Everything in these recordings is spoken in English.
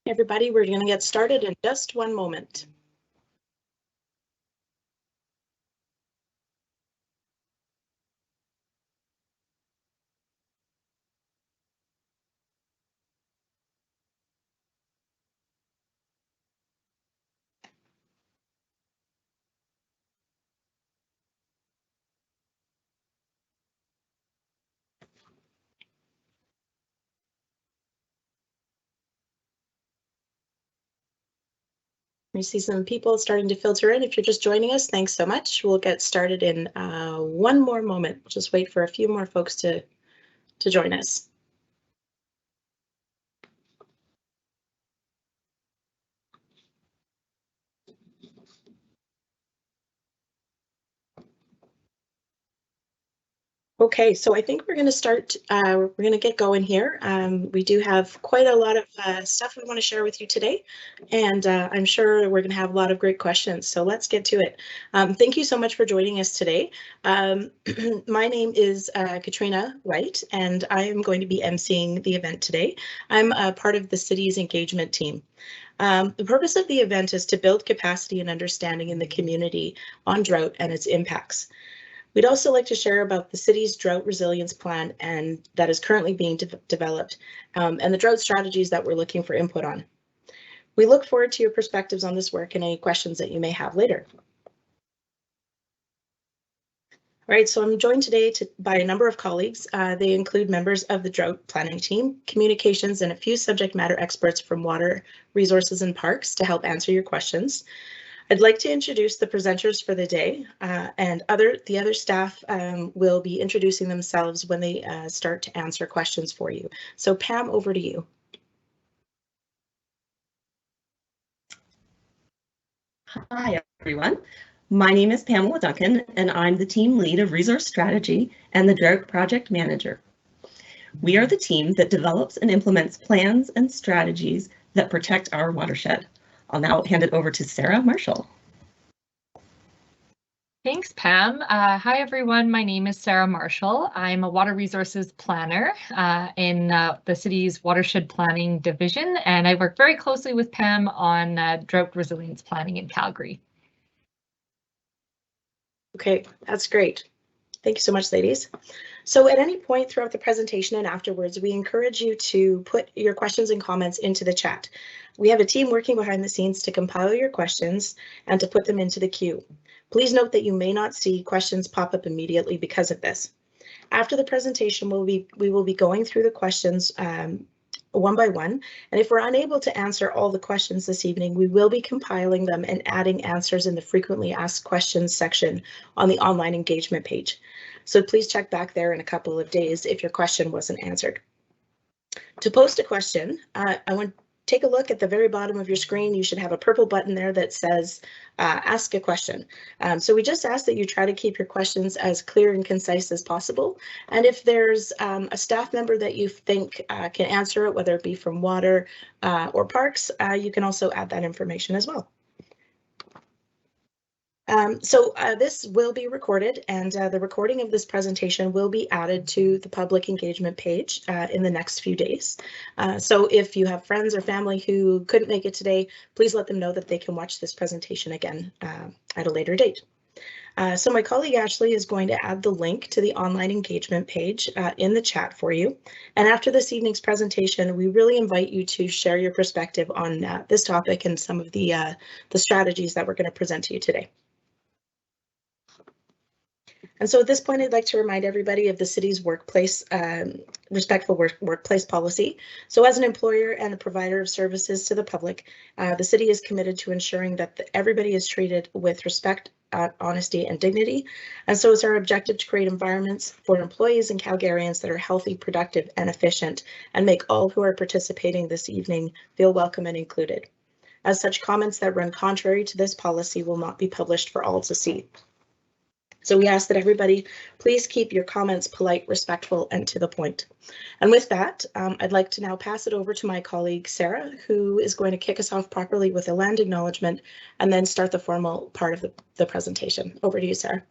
Everybody, we're going to get started in just one moment. We see some people starting to filter in. If you're just joining us, thanks so much. We'll get started in one more moment. We'll just wait for a few more folks to join us. Okay, so I think we're going to start, we're going to get going here. We do have quite a lot of stuff we want to share with you today, and I'm sure we're going to have a lot of great questions, so let's get to it. Thank you so much for joining us today. My name is Katrina White, and I am going to be emceeing the event today. I'm part of the city's engagement team. The purpose of the event is to build capacity and understanding in the community on drought and its impacts. We'd also like to share about the city's drought resilience plan and that is currently being developed and the drought strategies that we're looking for input on. We look forward to your perspectives on this work and any questions that you may have later. All right, so I'm joined today by a number of colleagues. They include members of the drought planning team, communications, and a few subject matter experts from water, resources, and parks to help answer your questions. I'd like to introduce the presenters for the day, and the other staff will be introducing themselves when they start to answer questions for you. So Pam, over to you. Hi, everyone. My name is Pamela Duncan, and I'm the team lead of resource strategy and the drought project manager. We are the team that develops and implements plans and strategies that protect our watershed. I'll now hand it over to Sarah Marshall. Thanks, Pam. Hi, everyone. My name is Sarah Marshall. I'm a water resources planner in the city's watershed planning division, and I work very closely with Pam on drought resilience planning in Calgary. Okay, that's great. Thank you so much, ladies. So at any point throughout the presentation and afterwards, we encourage you to put your questions and comments into the chat. We have a team working behind the scenes to compile your questions and to put them into the queue. Please note that you may not see questions pop up immediately because of this. After the presentation, we will be going through the questions one by one, and if we're unable to answer all the questions this evening, we will be compiling them and adding answers in the frequently asked questions section on the online engagement page. So please check back there in a couple of days if your question wasn't answered. To post a question, I want to take a look at the very bottom of your screen. You should have a purple button there that says ask a question. So we just ask that you try to keep your questions as clear and concise as possible. And if there's a staff member that you think can answer it, whether it be from water or parks, you can also add that information as well. This will be recorded, and the recording of this presentation will be added to the public engagement page in the next few days. So if you have friends or family who couldn't make it today, please let them know that they can watch this presentation again at a later date. So my colleague Ashley is going to add the link to the online engagement page in the chat for you. And after this evening's presentation, we really invite you to share your perspective on this topic and some of the strategies that we're going to present to you today. And so at this point, I'd like to remind everybody of the city's workplace, respectful workplace policy. So as an employer and a provider of services to the public, the city is committed to ensuring that everybody is treated with respect, honesty, and dignity. And so it's our objective to create environments for employees and Calgarians that are healthy, productive, and efficient, and make all who are participating this evening feel welcome and included. As such, comments that run contrary to this policy will not be published for all to see. So we ask that everybody please keep your comments polite, respectful, and to the point. And with that, I'd like to now pass it over to my colleague, Sarah, who is going to kick us off properly with a land acknowledgement and then start the formal part of the presentation. Over to you, Sarah.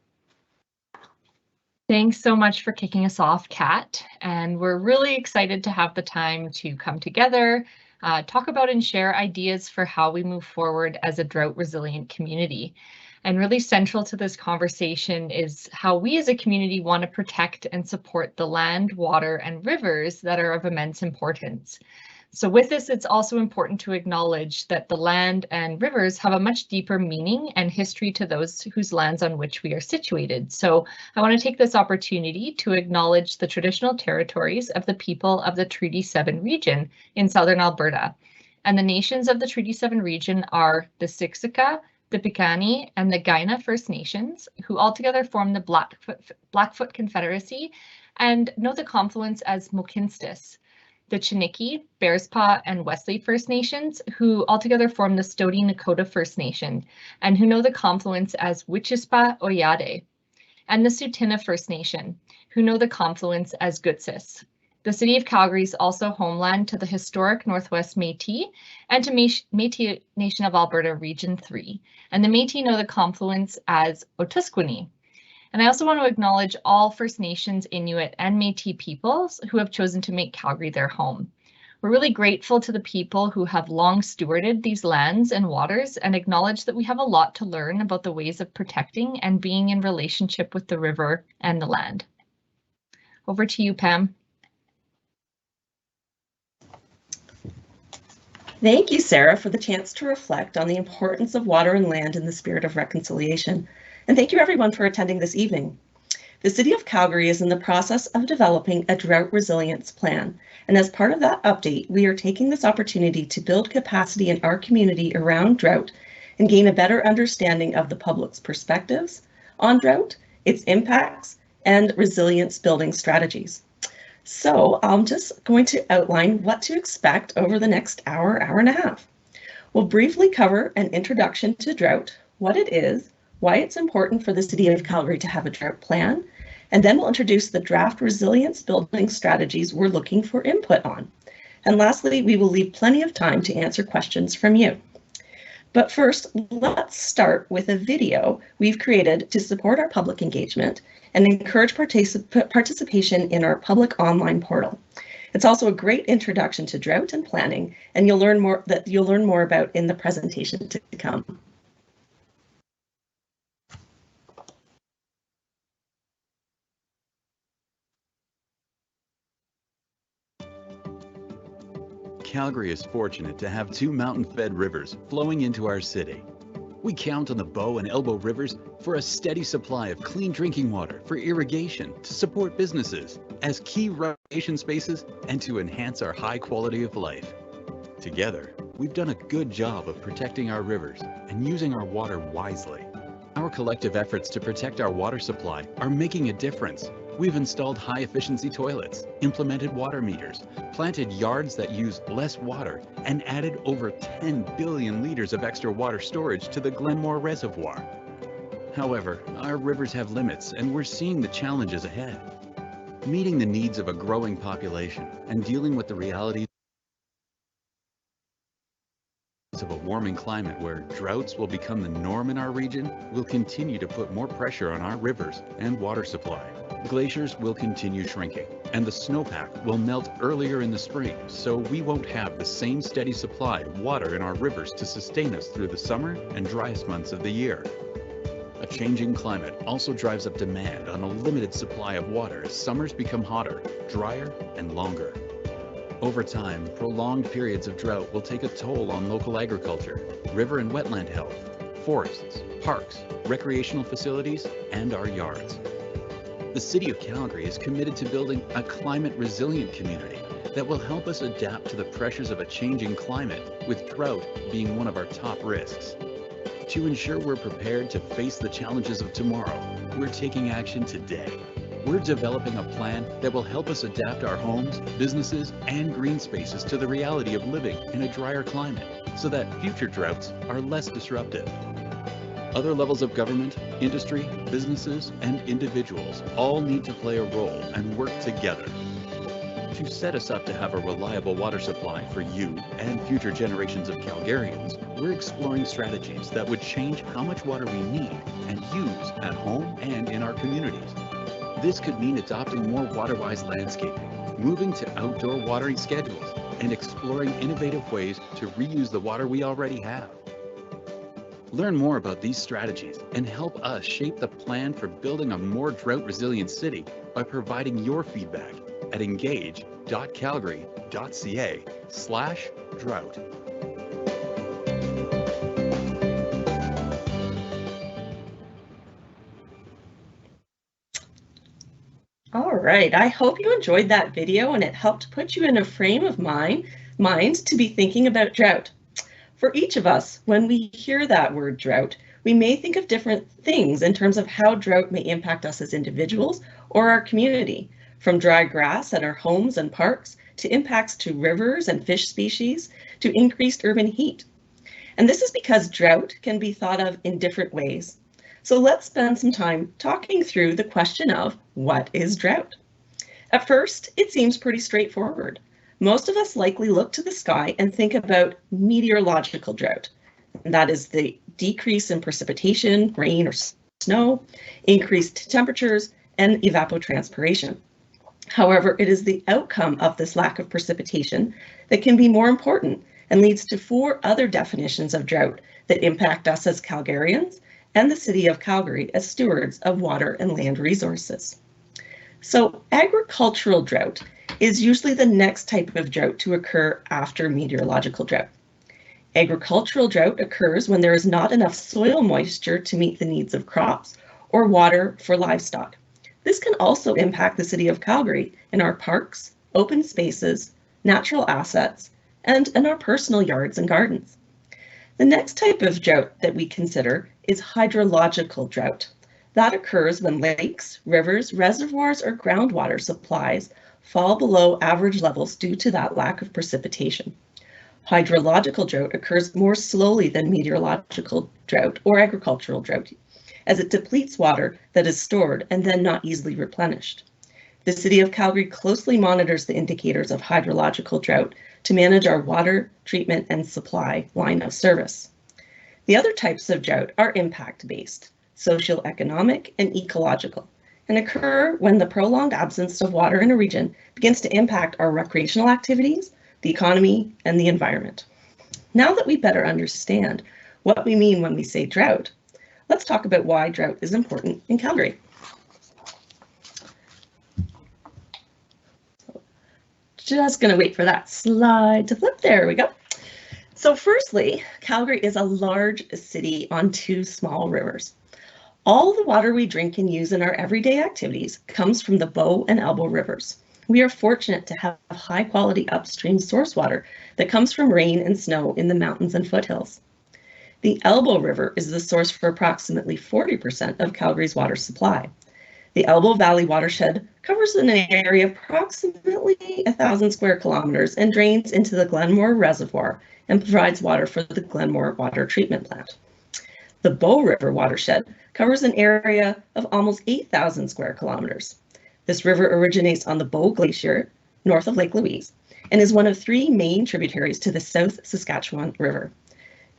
Thanks so much for kicking us off, Kat. And we're really excited to have the time to come together talk about and share ideas for how we move forward as a drought resilient community. And really central to this conversation is how we as a community want to protect and support the land, water, and rivers that are of immense importance. So with this, it's also important to acknowledge that the land and rivers have a much deeper meaning and history to those whose lands on which we are situated. So I want to take this opportunity to acknowledge the traditional territories of the people of the Treaty 7 region in southern Alberta. And the nations of the Treaty 7 region are the Siksika, the Piikani, and the Kainai First Nations, who altogether form the Blackfoot Confederacy and know the confluence as Mohkinstsis. The Chiniki, Bearspaw, and Wesley First Nations, who altogether form the Stoney Nakoda First Nation, and who know the confluence as Wichispa Oyate, and the Tsuut'ina First Nation, who know the confluence as Gutsis. The City of Calgary is also homeland to the historic Northwest Métis and to Métis Nation of Alberta Region 3, and the Métis know the confluence as Otusqueni. And I also want to acknowledge all First Nations, Inuit, and Métis peoples who have chosen to make Calgary their home. We're really grateful to the people who have long stewarded these lands and waters and acknowledge that we have a lot to learn about the ways of protecting and being in relationship with the river and the land. Over to you, Pam. Thank you, Sarah, for the chance to reflect on the importance of water and land in the spirit of reconciliation. And thank you everyone for attending this evening. The City of Calgary is in the process of developing a drought resilience plan. And as part of that update, we are taking this opportunity to build capacity in our community around drought and gain a better understanding of the public's perspectives on drought, its impacts, and resilience building strategies. So I'm just going to outline what to expect over the next hour, hour and a half. We'll briefly cover an introduction to drought, what it is, why it's important for the City of Calgary to have a drought plan, and then we'll introduce the draft resilience building strategies we're looking for input on. And lastly, we will leave plenty of time to answer questions from you. But first, let's start with a video we've created to support our public engagement and encourage participation in our public online portal. It's also a great introduction to drought and planning, and you'll learn more about in the presentation to come. Calgary is fortunate to have two mountain-fed rivers flowing into our city. We count on the Bow and Elbow rivers for a steady supply of clean drinking water for irrigation to support businesses as key recreation spaces and to enhance our high quality of life. Together, we've done a good job of protecting our rivers and using our water wisely. Our collective efforts to protect our water supply are making a difference. We've installed high-efficiency toilets, implemented water meters, planted yards that use less water, and added over 10 billion liters of extra water storage to the Glenmore Reservoir. However, our rivers have limits, and we're seeing the challenges ahead. Meeting the needs of a growing population and dealing with the realities of a warming climate where droughts will become the norm in our region will continue to put more pressure on our rivers and water supply. Glaciers will continue shrinking, and the snowpack will melt earlier in the spring, so we won't have the same steady supply of water in our rivers to sustain us through the summer and driest months of the year. A changing climate also drives up demand on a limited supply of water as summers become hotter, drier, and longer. Over time, prolonged periods of drought will take a toll on local agriculture, river and wetland health, forests, parks, recreational facilities, and our yards. The City of Calgary is committed to building a climate-resilient community that will help us adapt to the pressures of a changing climate, with drought being one of our top risks. To ensure we're prepared to face the challenges of tomorrow, we're taking action today. We're developing a plan that will help us adapt our homes, businesses, and green spaces to the reality of living in a drier climate so that future droughts are less disruptive. Other levels of government, industry, businesses, and individuals all need to play a role and work together to set us up to have a reliable water supply for you and future generations of Calgarians. We're exploring strategies that would change how much water we need and use at home and in our communities. This could mean adopting more water-wise landscaping, moving to outdoor watering schedules, and exploring innovative ways to reuse the water we already have. Learn more about these strategies and help us shape the plan for building a more drought-resilient city by providing your feedback at engage.calgary.ca/drought. All right, I hope you enjoyed that video and it helped put you in a frame of mind to be thinking about drought. For each of us, when we hear that word drought, we may think of different things in terms of how drought may impact us as individuals or our community, from dry grass at our homes and parks to impacts to rivers and fish species to increased urban heat. And this is because drought can be thought of in different ways. So let's spend some time talking through the question of what is drought? At first, it seems pretty straightforward. Most of us likely look to the sky and think about meteorological drought. And that is the decrease in precipitation, rain or snow, increased temperatures, and evapotranspiration. However, it is the outcome of this lack of precipitation that can be more important and leads to 4 other definitions of drought that impact us as Calgarians and the City of Calgary as stewards of water and land resources. So agricultural drought is usually the next type of drought to occur after meteorological drought. Agricultural drought occurs when there is not enough soil moisture to meet the needs of crops or water for livestock. This can also impact the City of Calgary in our parks, open spaces, natural assets, and in our personal yards and gardens. The next type of drought that we consider is hydrological drought. That occurs when lakes, rivers, reservoirs, or groundwater supplies fall below average levels due to that lack of precipitation. Hydrological drought occurs more slowly than meteorological drought or agricultural drought, as it depletes water that is stored and then not easily replenished. The City of Calgary closely monitors the indicators of hydrological drought to manage our water treatment and supply line of service. The other types of drought are impact-based, socioeconomic, and ecological, and occur when the prolonged absence of water in a region begins to impact our recreational activities, the economy, and the environment. Now that we better understand what we mean when we say drought, let's talk about why drought is important in Calgary. Just going to wait for that slide to flip. There we go. So firstly, Calgary is a large city on 2 small rivers. All the water we drink and use in our everyday activities comes from the Bow and Elbow rivers. We are fortunate to have high quality upstream source water that comes from rain and snow in the mountains and foothills. The Elbow River is the source for approximately 40% of Calgary's water supply. The Elbow Valley watershed covers an area of approximately 1,000 square kilometers and drains into the Glenmore Reservoir and provides water for the Glenmore Water Treatment Plant. The Bow River watershed covers an area of almost 8,000 square kilometers. This river originates on the Bow Glacier, north of Lake Louise, and is one of 3 main tributaries to the South Saskatchewan River.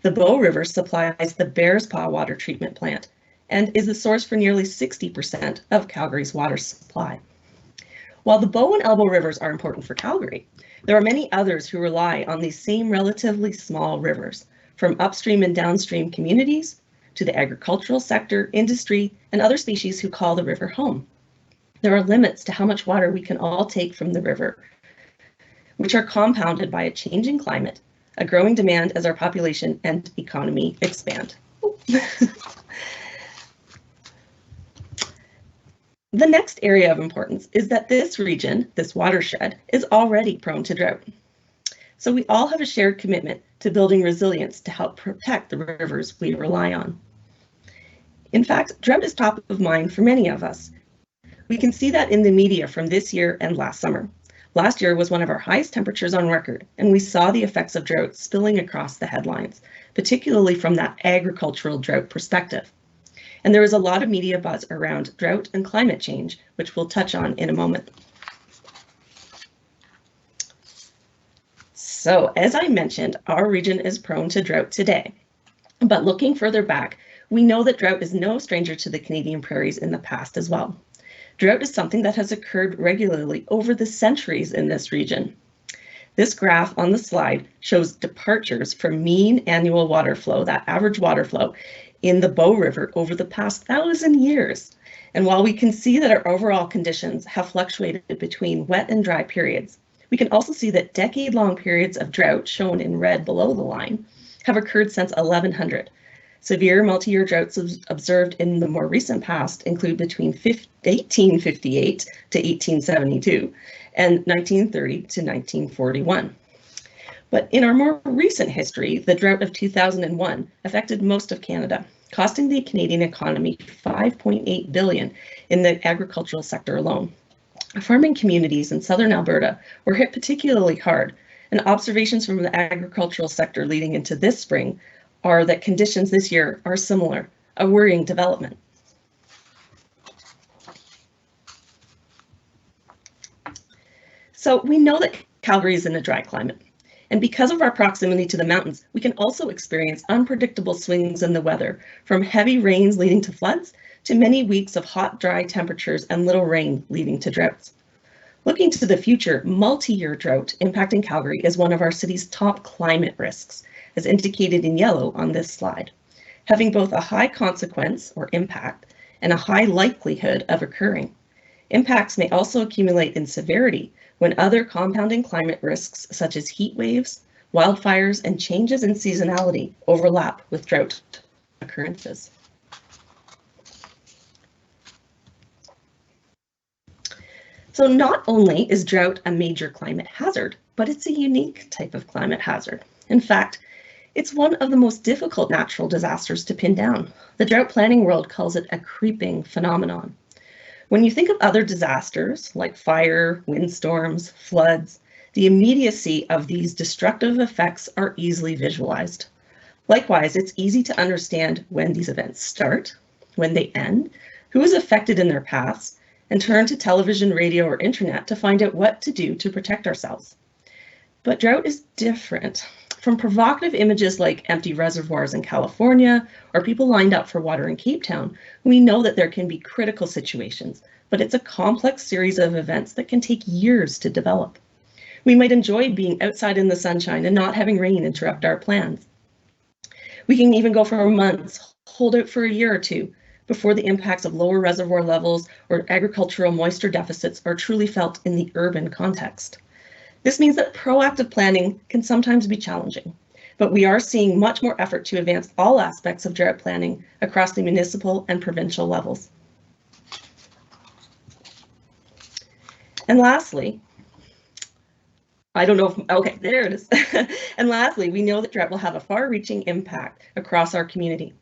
The Bow River supplies the Bearspaw Water Treatment Plant and is the source for nearly 60% of Calgary's water supply. While the Bow and Elbow rivers are important for Calgary, there are many others who rely on these same relatively small rivers, from upstream and downstream communities to the agricultural sector, industry, and other species who call the river home. There are limits to how much water we can all take from the river, which are compounded by a changing climate, a growing demand as our population and economy expand. The next area of importance is that this region, this watershed, is already prone to drought. So we all have a shared commitment to building resilience to help protect the rivers we rely on. In fact, drought is top of mind for many of us. We can see that in the media from this year and last summer. Last year was one of our highest temperatures on record, and we saw the effects of drought spilling across the headlines, particularly from that agricultural drought perspective. And there was a lot of media buzz around drought and climate change, which we'll touch on in a moment. So, as I mentioned, our region is prone to drought today. But looking further back, we know that drought is no stranger to the Canadian prairies in the past as well. Drought is something that has occurred regularly over the centuries in this region. This graph on the slide shows departures from mean annual water flow, that average water flow, in the Bow River over the past 1,000 years. And while we can see that our overall conditions have fluctuated between wet and dry periods, we can also see that decade-long periods of drought, shown in red below the line, have occurred since 1100. Severe multi-year droughts observed in the more recent past include between 1858 to 1872 and 1930 to 1941. But in our more recent history, the drought of 2001 affected most of Canada, costing the Canadian economy $5.8 billion in the agricultural sector alone. Farming communities in southern Alberta were hit particularly hard, and observations from the agricultural sector leading into this spring are that conditions this year are similar, a worrying development. So we know that Calgary is in a dry climate, and because of our proximity to the mountains, we can also experience unpredictable swings in the weather, from heavy rains leading to floods to many weeks of hot, dry temperatures and little rain leading to droughts. Looking to the future, multi-year drought impacting Calgary is one of our city's top climate risks, as indicated in yellow on this slide, having both a high consequence or impact and a high likelihood of occurring. Impacts may also accumulate in severity when other compounding climate risks such as heat waves, wildfires, and changes in seasonality overlap with drought occurrences. So not only is drought a major climate hazard, but it's a unique type of climate hazard. In fact, it's one of the most difficult natural disasters to pin down. The drought planning world calls it a creeping phenomenon. When you think of other disasters like fire, windstorms, floods, the immediacy of these destructive effects are easily visualized. Likewise, it's easy to understand when these events start, when they end, who is affected in their paths, and turn to television, radio, or internet to find out what to do to protect ourselves. But drought is different. From provocative images like empty reservoirs in California or people lined up for water in Cape Town, we know that there can be critical situations, but it's a complex series of events that can take years to develop. We might enjoy being outside in the sunshine and not having rain interrupt our plans. We can even go for months, hold out for a year or two, before the impacts of lower reservoir levels or agricultural moisture deficits are truly felt in the urban context. This means that proactive planning can sometimes be challenging, but we are seeing much more effort to advance all aspects of drought planning across the municipal and provincial levels. And lastly, okay, there it is. And lastly, we know that drought will have a far-reaching impact across our community.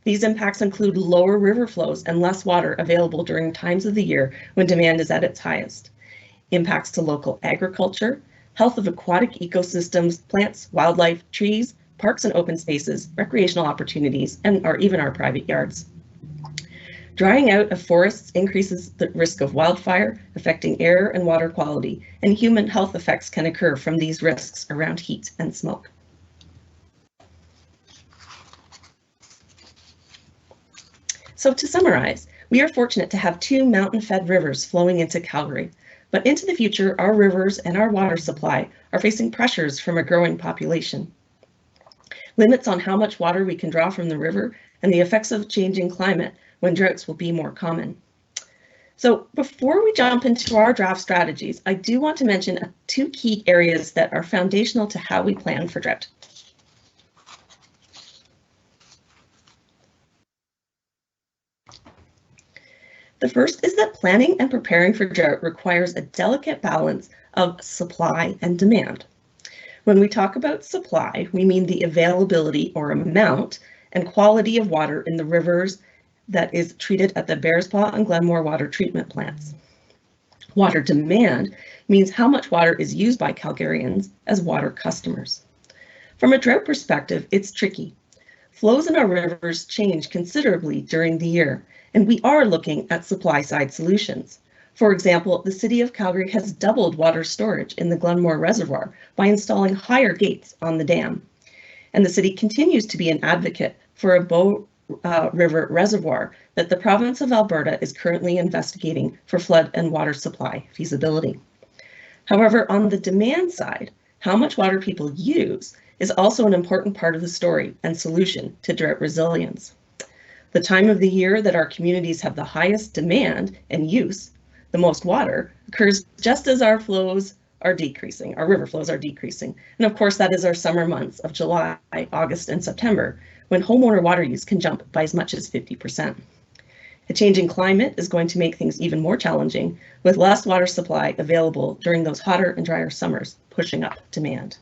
These impacts include lower river flows and less water available during times of the year when demand is at its highest. Impacts to local agriculture, health of aquatic ecosystems, plants, wildlife, trees, parks and open spaces, recreational opportunities, or even our private yards. Drying out of forests increases the risk of wildfire, affecting air and water quality, and human health effects can occur from these risks around heat and smoke. So to summarize, we are fortunate to have two mountain-fed rivers flowing into Calgary, but into the future, our rivers and our water supply are facing pressures from a growing population. Limits on how much water we can draw from the river and the effects of changing climate when droughts will be more common. So before we jump into our draft strategies, I do want to mention two key areas that are foundational to how we plan for drought. The first is that planning and preparing for drought requires a delicate balance of supply and demand. When we talk about supply, we mean the availability or amount and quality of water in the rivers that is treated at the Bearspaw and Glenmore water treatment plants. Water demand means how much water is used by Calgarians as water customers. From a drought perspective, it's tricky. Flows in our rivers change considerably during the year, and we are looking at supply-side solutions. For example, the City of Calgary has doubled water storage in the Glenmore Reservoir by installing higher gates on the dam. And the city continues to be an advocate for a Bow River Reservoir that the province of Alberta is currently investigating for flood and water supply feasibility. However, on the demand side, how much water people use is also an important part of the story and solution to drought resilience. The time of the year that our communities have the highest demand and use, the most water, occurs just as our flows are decreasing, our river flows are decreasing. And of course, that is our summer months of July, August, and September, when homeowner water use can jump by as much as 50%. A changing climate is going to make things even more challenging, with less water supply available during those hotter and drier summers, pushing up demand.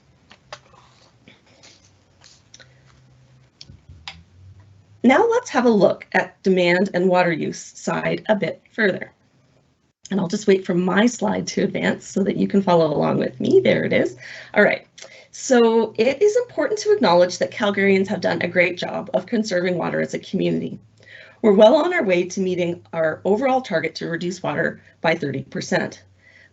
Now let's have a look at demand and water use side a bit further. And I'll just wait for my slide to advance so that you can follow along with me. There it is. All right. So it is important to acknowledge that Calgarians have done a great job of conserving water as a community. We're well on our way to meeting our overall target to reduce water by 30%.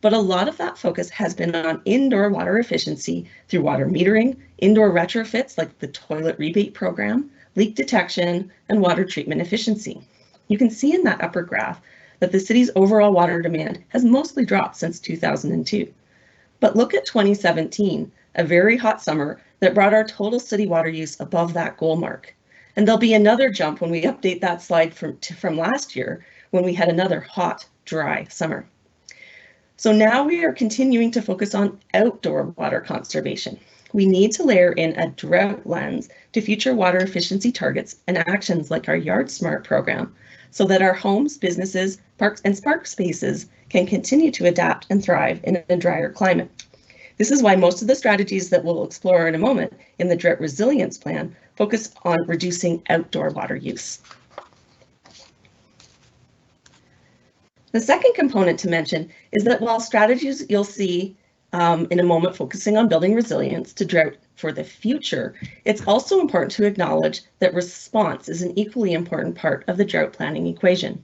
But a lot of that focus has been on indoor water efficiency through water metering, indoor retrofits like the toilet rebate program, leak detection, and water treatment efficiency. You can see in that upper graph that the city's overall water demand has mostly dropped since 2002. But look at 2017, a very hot summer that brought our total city water use above that goal mark. And there'll be another jump when we update that slide from last year, when we had another hot, dry summer. So now we are continuing to focus on outdoor water conservation. We need to layer in a drought lens to future water efficiency targets and actions like our Yard Smart program, so that our homes, businesses, parks, and park spaces can continue to adapt and thrive in a drier climate. This is why most of the strategies that we'll explore in a moment in the Drought Resilience Plan focus on reducing outdoor water use. The second component to mention is that while strategies you'll see in a moment focusing on building resilience to drought for the future, it's also important to acknowledge that response is an equally important part of the drought planning equation.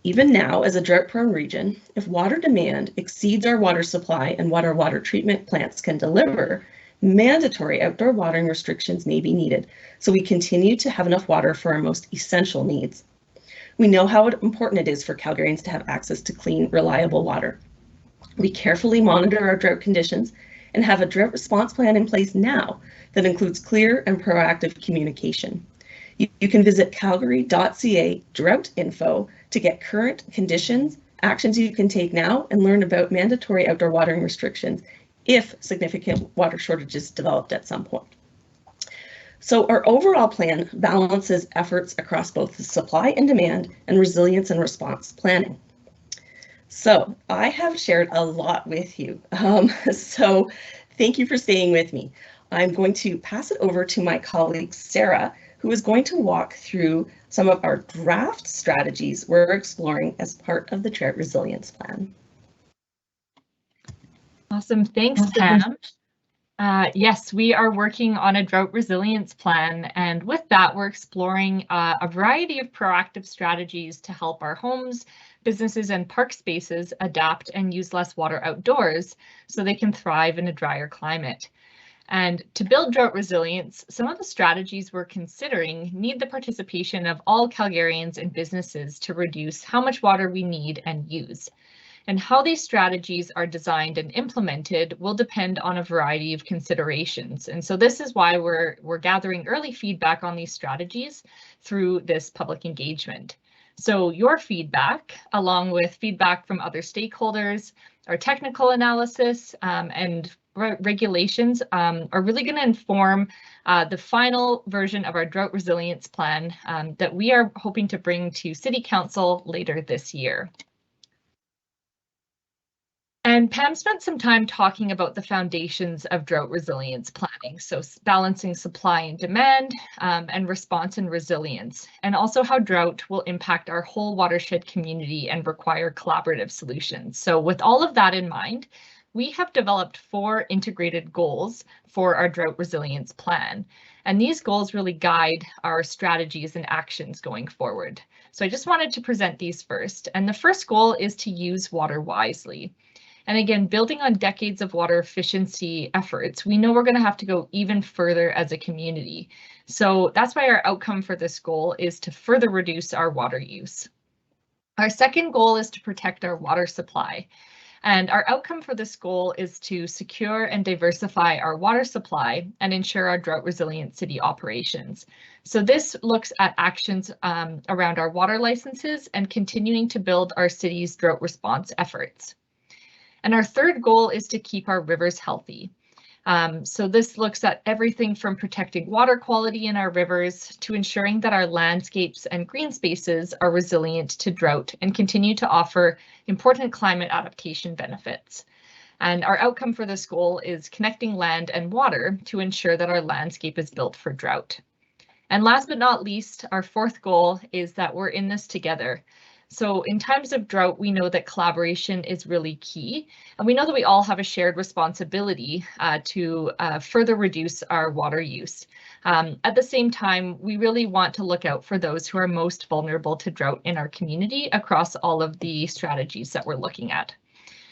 Even now, as a drought-prone region, if water demand exceeds our water supply and what our water treatment plants can deliver, mandatory outdoor watering restrictions may be needed, so we continue to have enough water for our most essential needs. We know how important it is for Calgarians to have access to clean, reliable water. We carefully monitor our drought conditions and have a drought response plan in place now that includes clear and proactive communication. You can visit calgary.ca drought info to get current conditions, actions you can take now, and learn about mandatory outdoor watering restrictions if significant water shortages developed at some point. So our overall plan balances efforts across both the supply and demand and resilience and response planning. So I have shared a lot with you. So thank you for staying with me. I'm going to pass it over to my colleague, Sarah, who is going to walk through some of our draft strategies we're exploring as part of the Drought Resilience Plan. Awesome, thanks, Pam. Yes, we are working on a drought resilience plan, and with that, we're exploring a variety of proactive strategies to help our homes, businesses, and park spaces adapt and use less water outdoors so they can thrive in a drier climate. And to build drought resilience, some of the strategies we're considering need the participation of all Calgarians and businesses to reduce how much water we need and use. And how these strategies are designed and implemented will depend on a variety of considerations. And so this is why we're gathering early feedback on these strategies through this public engagement. So your feedback, along with feedback from other stakeholders, our technical analysis and regulations are really going to inform the final version of our drought resilience plan that we are hoping to bring to City Council later this year. And Pam spent some time talking about the foundations of drought resilience planning, so balancing supply and demand and response and resilience, and also how drought will impact our whole watershed community and require collaborative solutions. So with all of that in mind, we have developed 4 integrated goals for our drought resilience plan. And these goals really guide our strategies and actions going forward. So I just wanted to present these first. And the first goal is to use water wisely. And again, building on decades of water efficiency efforts, we know we're going to have to go even further as a community. So that's why our outcome for this goal is to further reduce our water use. Our second goal is to protect our water supply. And our outcome for this goal is to secure and diversify our water supply and ensure our drought resilient city operations. So this looks at actions around our water licenses and continuing to build our city's drought response efforts. And our third goal is to keep our rivers healthy. So this looks at everything from protecting water quality in our rivers to ensuring that our landscapes and green spaces are resilient to drought and continue to offer important climate adaptation benefits. And our outcome for this goal is connecting land and water to ensure that our landscape is built for drought. And last but not least, our fourth goal is that we're in this together. So in times of drought, we know that collaboration is really key, and we know that we all have a shared responsibility to further reduce our water use. At the same time, we really want to look out for those who are most vulnerable to drought in our community across all of the strategies that we're looking at.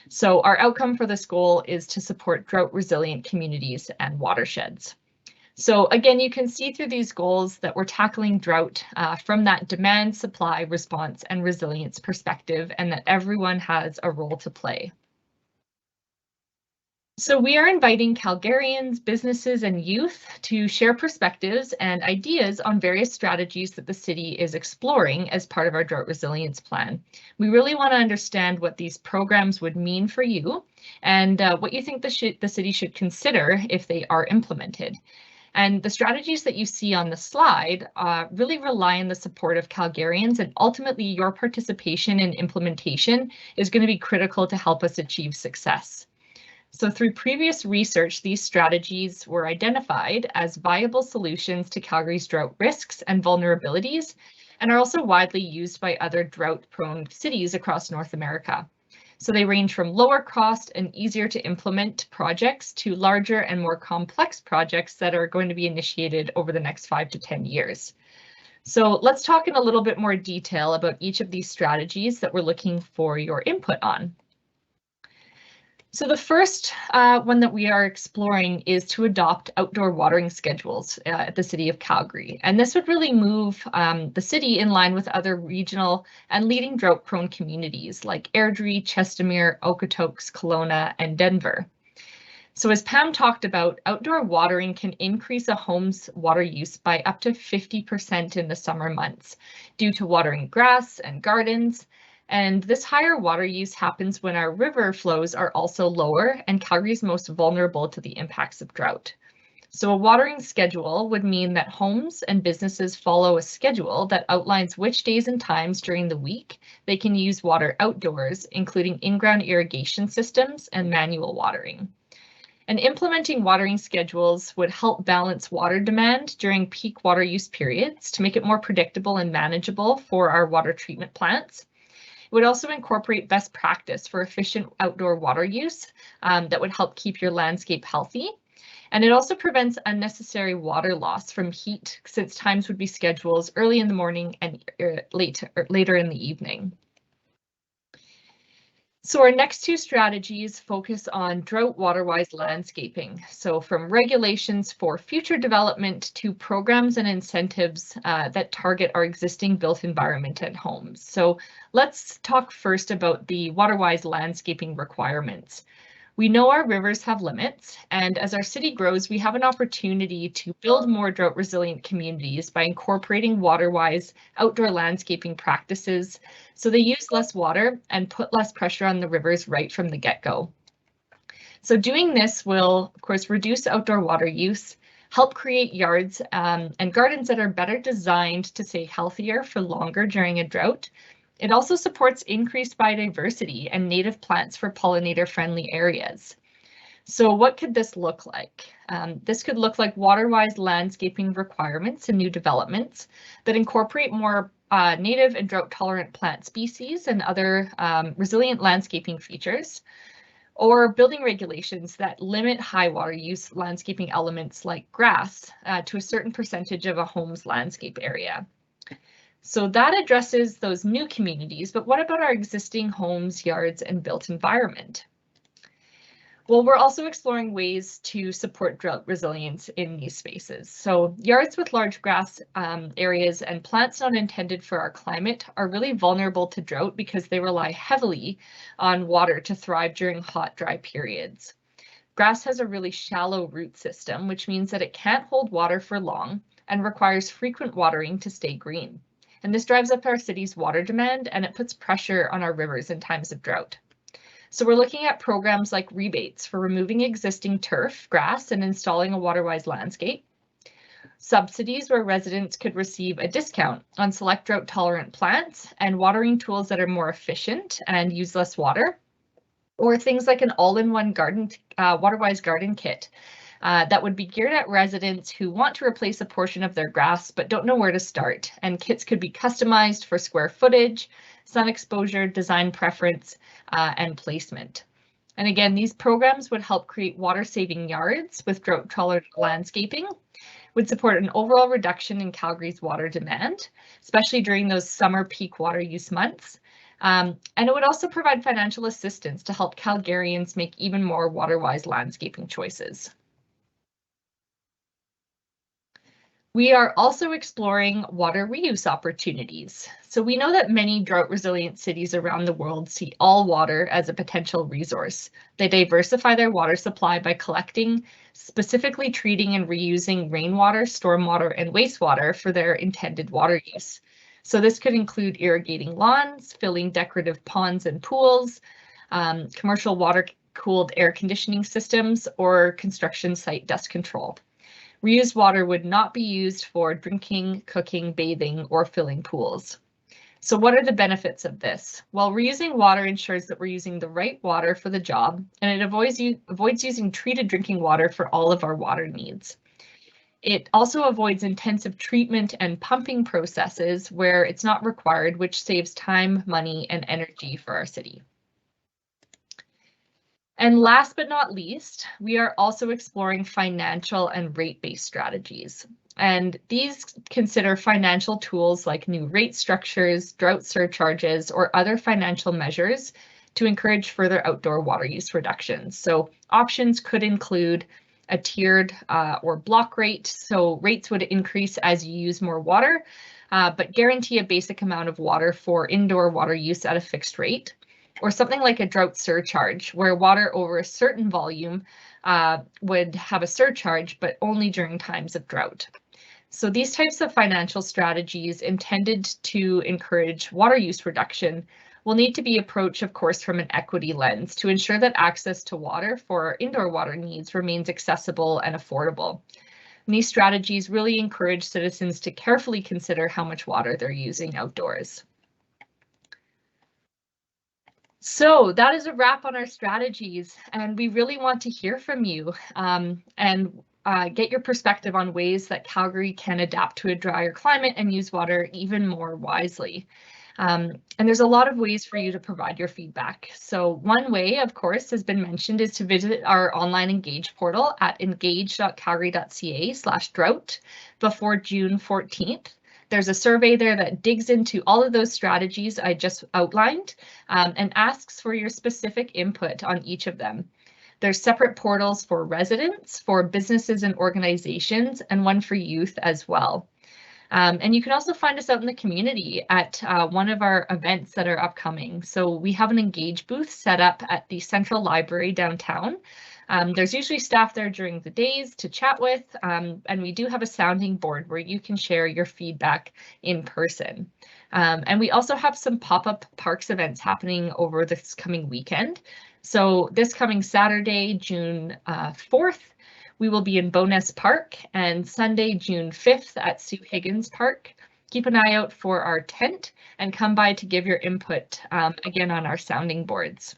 So our outcome for this goal is to support drought resilient communities and watersheds. So again, you can see through these goals that we're tackling drought from that demand, supply, response, and resilience perspective, and that everyone has a role to play. So we are inviting Calgarians, businesses, and youth to share perspectives and ideas on various strategies that the city is exploring as part of our drought resilience plan. We really want to understand what these programs would mean for you and what you think the city should consider if they are implemented. And the strategies that you see on the slide really rely on the support of Calgarians, and ultimately your participation in implementation is going to be critical to help us achieve success. So through previous research, these strategies were identified as viable solutions to Calgary's drought risks and vulnerabilities, and are also widely used by other drought-prone cities across North America. So they range from lower cost and easier to implement projects to larger and more complex projects that are going to be initiated over the next 5 to 10 years. So let's talk in a little bit more detail about each of these strategies that we're looking for your input on. So the first one that we are exploring is to adopt outdoor watering schedules at the City of Calgary. And this would really move the city in line with other regional and leading drought-prone communities like Airdrie, Chestermere, Okotoks, Kelowna, and Denver. So as Pam talked about, outdoor watering can increase a home's water use by up to 50% in the summer months due to watering grass and gardens. And this higher water use happens when our river flows are also lower and Calgary is most vulnerable to the impacts of drought. So a watering schedule would mean that homes and businesses follow a schedule that outlines which days and times during the week they can use water outdoors, including in-ground irrigation systems and manual watering. And implementing watering schedules would help balance water demand during peak water use periods to make it more predictable and manageable for our water treatment plants. It would also incorporate best practice for efficient outdoor water use that would help keep your landscape healthy. And it also prevents unnecessary water loss from heat, since times would be scheduled early in the morning and later in the evening. So our next two strategies focus on drought water-wise landscaping. So from regulations for future development to programs and incentives that target our existing built environment and homes. So let's talk first about the water-wise landscaping requirements. We know our rivers have limits, and as our city grows, we have an opportunity to build more drought resilient communities by incorporating water-wise outdoor landscaping practices so they use less water and put less pressure on the rivers right from the get-go. So doing this will, of course, reduce outdoor water use, help create yards and gardens that are better designed to stay healthier for longer during a drought. It also supports increased biodiversity and native plants for pollinator-friendly areas. So what could this look like? This could look like water-wise landscaping requirements in new developments that incorporate more native and drought-tolerant plant species and other resilient landscaping features, or building regulations that limit high water use landscaping elements like grass to a certain percentage of a home's landscape area. So that addresses those new communities, but what about our existing homes, yards, and built environment? Well, we're also exploring ways to support drought resilience in these spaces. So yards with large grass areas and plants not intended for our climate are really vulnerable to drought because they rely heavily on water to thrive during hot, dry periods. Grass has a really shallow root system, which means that it can't hold water for long and requires frequent watering to stay green. And this drives up our city's water demand and it puts pressure on our rivers in times of drought. So we're looking at programs like rebates for removing existing turf, grass, and installing a water-wise landscape. Subsidies where residents could receive a discount on select drought-tolerant plants and watering tools that are more efficient and use less water. Or things like an all-in-one garden, water-wise garden kit that would be geared at residents who want to replace a portion of their grass but don't know where to start. And kits could be customized for square footage, sun exposure, design preference, and placement. And again, these programs would help create water-saving yards with drought-tolerant landscaping, would support an overall reduction in Calgary's water demand, especially during those summer peak water use months. And it would also provide financial assistance to help Calgarians make even more water-wise landscaping choices. We are also exploring water reuse opportunities. So we know that many drought-resilient cities around the world see all water as a potential resource. They diversify their water supply by collecting, specifically treating and reusing rainwater, stormwater, and wastewater for their intended water use. So this could include irrigating lawns, filling decorative ponds and pools, commercial water-cooled air conditioning systems, or construction site dust control. Reused water would not be used for drinking, cooking, bathing, or filling pools. So what are the benefits of this? Well, reusing water ensures that we're using the right water for the job, and it avoids using treated drinking water for all of our water needs. It also avoids intensive treatment and pumping processes where it's not required, which saves time, money, and energy for our city. And last but not least, we are also exploring financial and rate-based strategies. And these consider financial tools like new rate structures, drought surcharges, or other financial measures to encourage further outdoor water use reductions. So options could include a tiered or block rate. So rates would increase as you use more water, but guarantee a basic amount of water for indoor water use at a fixed rate. Or something like a drought surcharge, where water over a certain volume would have a surcharge, but only during times of drought. So these types of financial strategies intended to encourage water use reduction will need to be approached, of course, from an equity lens to ensure that access to water for indoor water needs remains accessible and affordable. And these strategies really encourage citizens to carefully consider how much water they're using outdoors. So that is a wrap on our strategies, and we really want to hear from you and get your perspective on ways that Calgary can adapt to a drier climate and use water even more wisely. And there's a lot of ways for you to provide your feedback. So one way, of course, has been mentioned, is to visit our online Engage portal at engage.calgary.ca/drought before June 14th. There's a survey there that digs into all of those strategies I just outlined and asks for your specific input on each of them. There's separate portals for residents, for businesses and organizations, and one for youth as well. And you can also find us out in the community at one of our events that are upcoming. So we have an Engage booth set up at the Central Library downtown. There's usually staff there during the days to chat with, and we do have a sounding board where you can share your feedback in person. And we also have some pop-up parks events happening over this coming weekend. So this coming Saturday, June 4th, we will be in Bowness Park, and Sunday, June 5th at Sue Higgins Park. Keep an eye out for our tent and come by to give your input again on our sounding boards.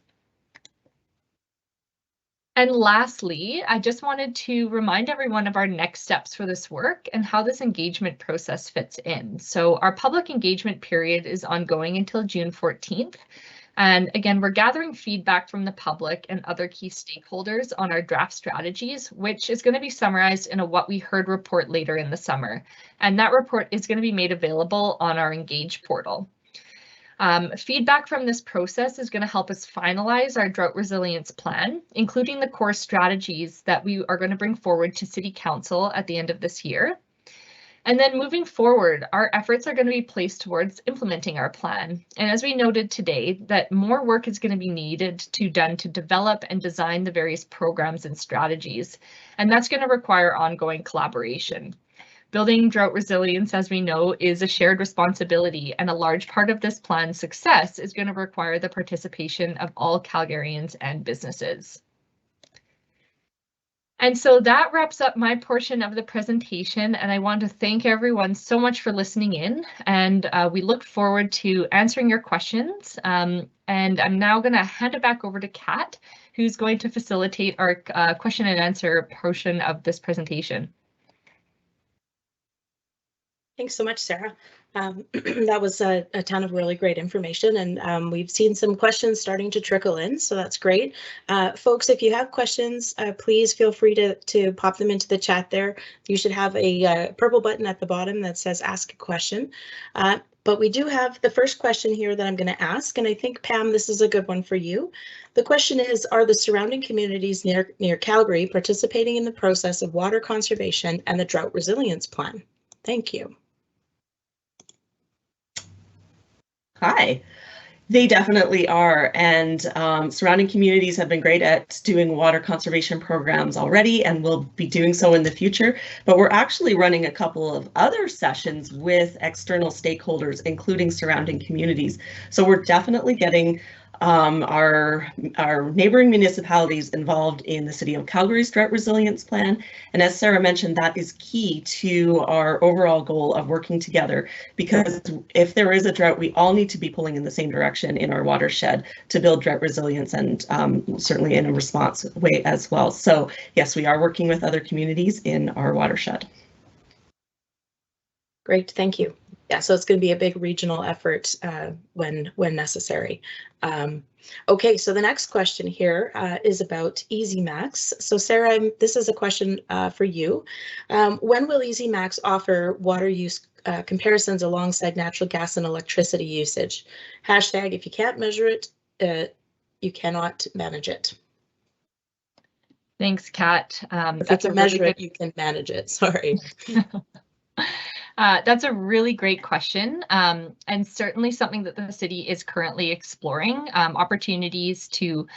And lastly, I just wanted to remind everyone of our next steps for this work and how this engagement process fits in. So our public engagement period is ongoing until June 14th. And again, we're gathering feedback from the public and other key stakeholders on our draft strategies, which is going to be summarized in a What We Heard report later in the summer. And that report is going to be made available on our Engage portal. Feedback from this process is going to help us finalize our drought resilience plan, including the core strategies that we are going to bring forward to City Council at the end of this year. And then moving forward, our efforts are going to be placed towards implementing our plan. And as we noted today, that more work is going to be needed to develop and design the various programs and strategies. And that's going to require ongoing collaboration. Building drought resilience, as we know, is a shared responsibility, and a large part of this plan's success is going to require the participation of all Calgarians and businesses. And so that wraps up my portion of the presentation, and I want to thank everyone so much for listening in, and we look forward to answering your questions. And I'm now going to hand it back over to Kat, who's going to facilitate our question and answer portion of this presentation. Thanks so much, Sarah. That was a ton of really great information, and we've seen some questions starting to trickle in, so that's great. Folks, if you have questions, please feel free to pop them into the chat there. You should have a purple button at the bottom that says ask a question. But we do have the first question here that I'm going to ask, and I think, Pam, this is a good one for you. The question is, are the surrounding communities near Calgary participating in the process of water conservation and the drought resilience plan? Thank you. Hi, they definitely are, and surrounding communities have been great at doing water conservation programs already and will be doing so in the future, but we're actually running a couple of other sessions with external stakeholders, including surrounding communities. So we're definitely getting our neighboring municipalities involved in the City of Calgary's drought resilience plan. And as Sarah mentioned, that is key to our overall goal of working together, because if there is a drought, we all need to be pulling in the same direction in our watershed to build drought resilience, and certainly in a response way as well. So yes, we are working with other communities in our watershed. Great, thank you. Yeah, so it's going to be a big regional effort when necessary. Okay, so the next question here is about EasyMax. So Sarah, this is a question for you. When will EasyMax offer water use comparisons alongside natural gas and electricity usage? Hashtag, if you can't measure it, you cannot manage it. Thanks, Kat. If you can measure it, you can manage it. Sorry. That's a really great question, and certainly something that the city is currently exploring, opportunities to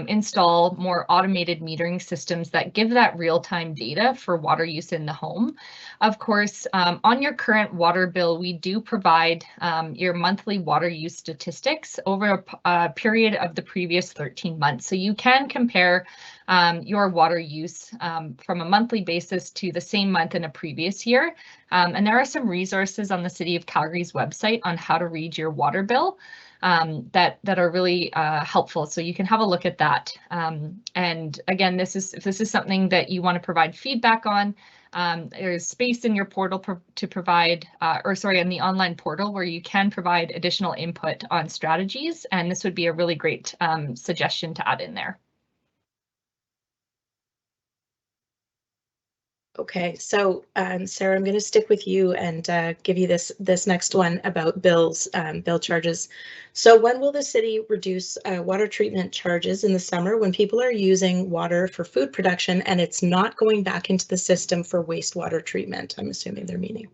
install more automated metering systems that give that real-time data for water use in the home. Of course, on your current water bill, we do provide your monthly water use statistics over a period of the previous 13 months. So you can compare your water use from a monthly basis to the same month in a previous year. And there are some resources on the City of Calgary's website on how to read your water bill that are really helpful. So you can have a look at that. And again, if this is something that you want to provide feedback on, there's space in your portal to provide, in the online portal where you can provide additional input on strategies. And this would be a really great suggestion to add in there. Okay, so Sarah, I'm going to stick with you and give you this next one about bills, bill charges. So when will the city reduce water treatment charges in the summer when people are using water for food production and it's not going back into the system for wastewater treatment? I'm assuming they're meaning.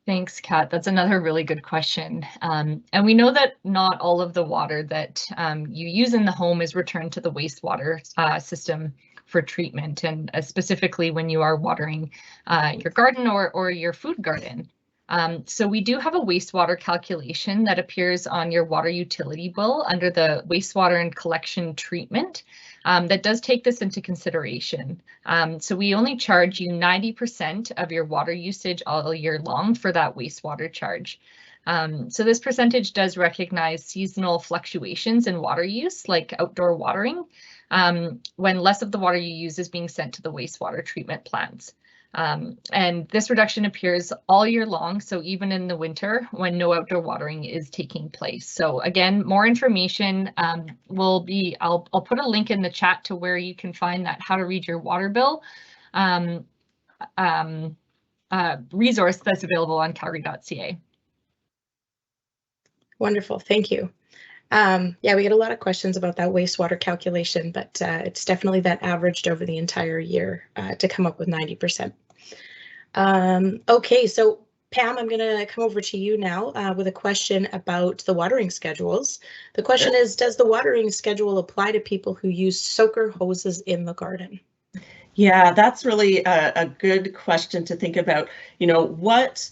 Thanks, Kat. That's another really good question. And we know that not all of the water that you use in the home is returned to the wastewater system for treatment, and specifically when you are watering your garden or your food garden. So we do have a wastewater calculation that appears on your water utility bill under the wastewater and collection treatment that does take this into consideration. So we only charge you 90% of your water usage all year long for that wastewater charge. So this percentage does recognize seasonal fluctuations in water use, like outdoor watering, when less of the water you use is being sent to the wastewater treatment plants. And this reduction appears all year long, so even in the winter when no outdoor watering is taking place. So again, more information will be, I'll put a link in the chat to where you can find that how to read your water bill resource that's available on calgary.ca. Wonderful, thank you. Yeah, we get a lot of questions about that wastewater calculation, but it's definitely that averaged over the entire year to come up with 90%. Okay, so Pam, I'm going to come over to you now with a question about the watering schedules. The question is, does the watering schedule apply to people who use soaker hoses in the garden? Yeah, that's really a good question to think about. You know, what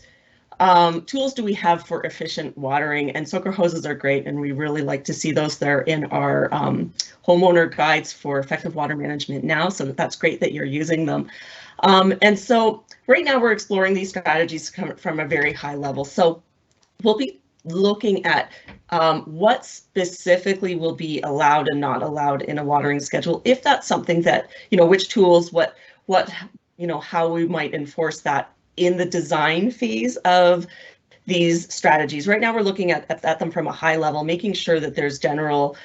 tools do we have for efficient watering? And soaker hoses are great, and we really like to see those there in our homeowner guides for effective water management now. So that's great that you're using them. And so right now we're exploring these strategies from a very high level. So we'll be looking at what specifically will be allowed and not allowed in a watering schedule, if that's something that, you know, which tools, what, you know, how we might enforce that in the design phase of these strategies. Right now we're looking at them from a high level, making sure that there's general,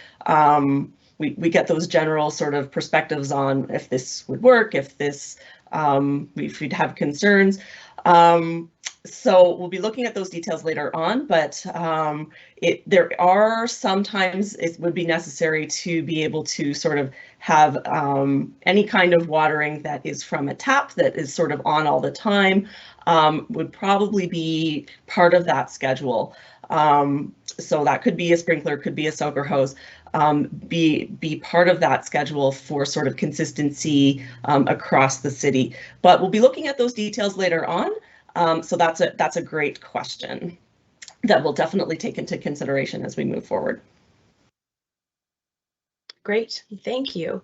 we get those general sort of perspectives on if this would work, if this, if we'd have concerns. So we'll be looking at those details later on, but there are sometimes it would be necessary to be able to sort of have any kind of watering that is from a tap that is sort of on all the time, would probably be part of that schedule. So that could be a sprinkler, could be a soaker hose, be part of that schedule for sort of consistency across the city. But we'll be looking at those details later on. So that's a great question that we'll definitely take into consideration as we move forward. Great, thank you.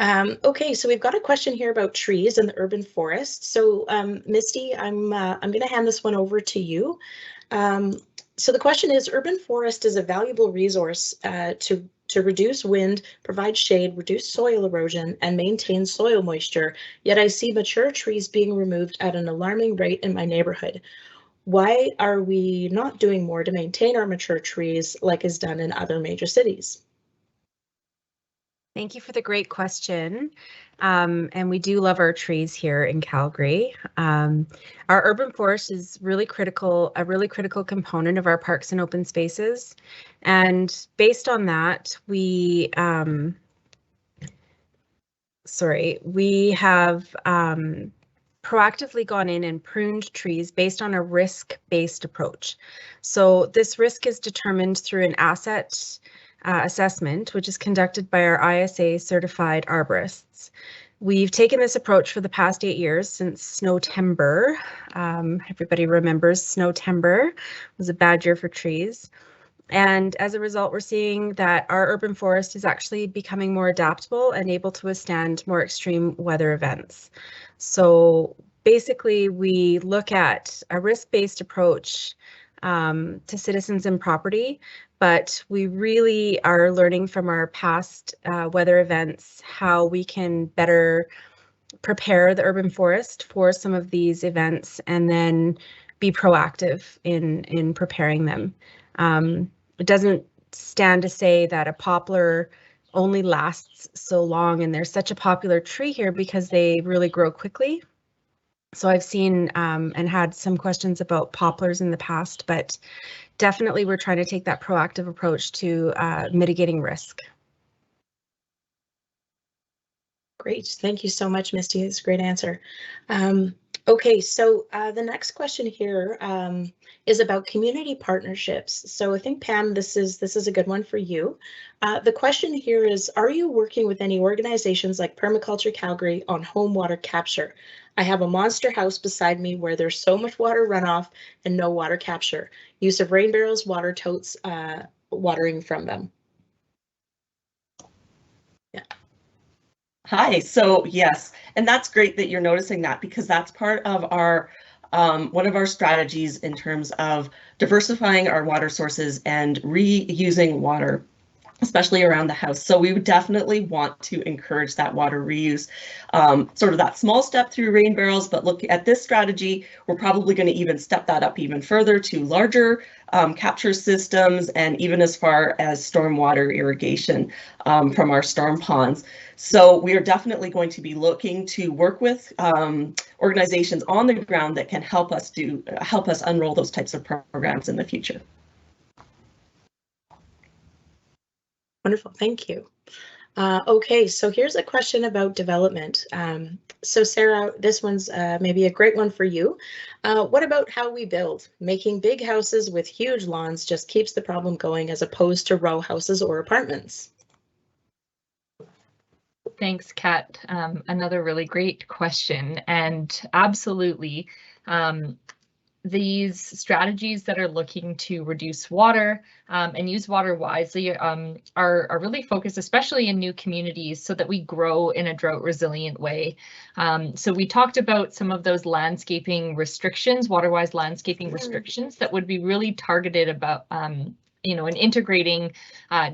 Okay, so we've got a question here about trees in the urban forest. So Misty, I'm going to hand this one over to you. So the question is, urban forest is a valuable resource to reduce wind, provide shade, reduce soil erosion, and maintain soil moisture, yet I see mature trees being removed at an alarming rate in my neighborhood. Why are we not doing more to maintain our mature trees like is done in other major cities? Thank you for the great question. And we do love our trees here in Calgary. Our urban forest is really critical, a really critical component of our parks and open spaces. And based on that, we have proactively gone in and pruned trees based on a risk-based approach. So this risk is determined through an asset assessment, which is conducted by our ISA certified arborists. We've taken this approach for the past 8 years since Snowtember. Everybody remembers Snowtember was a bad year for trees. And as a result, we're seeing that our urban forest is actually becoming more adaptable and able to withstand more extreme weather events. So basically, we look at a risk-based approach to citizens and property, but we really are learning from our past weather events how we can better prepare the urban forest for some of these events and then be proactive in preparing them. It doesn't stand to say that a poplar only lasts so long, and they're such a popular tree here because they really grow quickly. So I've seen and had some questions about poplars in the past, but definitely we're trying to take that proactive approach to mitigating risk. Great, thank you so much, Misty. It's a great answer. Okay, so the next question here is about community partnerships. So I think, Pam, this is a good one for you. The question here is, are you working with any organizations like Permaculture Calgary on home water capture? I have a monster house beside me where there's so much water runoff and no water capture. Use of rain barrels, water totes, watering from them. Yeah. Hi, so yes, and that's great that you're noticing that, because that's part of our one of our strategies in terms of diversifying our water sources and reusing water, especially around the house. So we would definitely want to encourage that water reuse, sort of that small step through rain barrels, but look at this strategy, we're probably going to even step that up even further to larger capture systems, and even as far as stormwater irrigation from our storm ponds. So we are definitely going to be looking to work with organizations on the ground that can help us unroll those types of programs in the future. Wonderful, thank you. Okay, so here's a question about development. So Sarah, this one's maybe a great one for you. What about how we build? Making big houses with huge lawns just keeps the problem going as opposed to row houses or apartments. Thanks, Kat. Another really great question, and absolutely. These strategies that are looking to reduce water and use water wisely are really focused, especially in new communities, so that we grow in a drought resilient way. So we talked about some of those landscaping restrictions, water-wise landscaping restrictions that would be really targeted about in integrating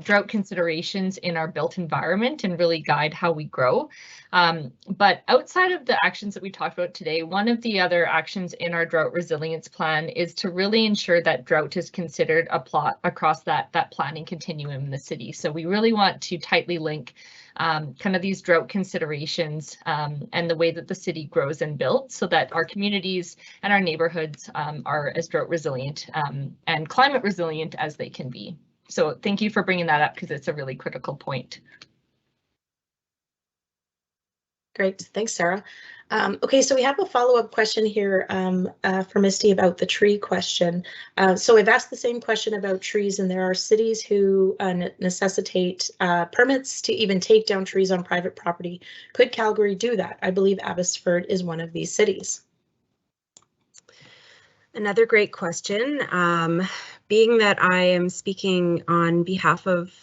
drought considerations in our built environment and really guide how we grow. But outside of the actions that we talked about today, one of the other actions in our drought resilience plan is to really ensure that drought is considered a plot across that planning continuum in the city. So we really want to tightly link kind of these drought considerations and the way that the city grows and builds so that our communities and our neighborhoods are as drought resilient and climate resilient as they can be. So thank you for bringing that up because it's a really critical point. Great, thanks, Sarah. Okay, so we have a follow-up question here for Misty about the tree question. So I've asked the same question about trees, and there are cities who necessitate permits to even take down trees on private property. Could Calgary do that? I believe Abbotsford is one of these cities. Another great question. Being that I am speaking on behalf of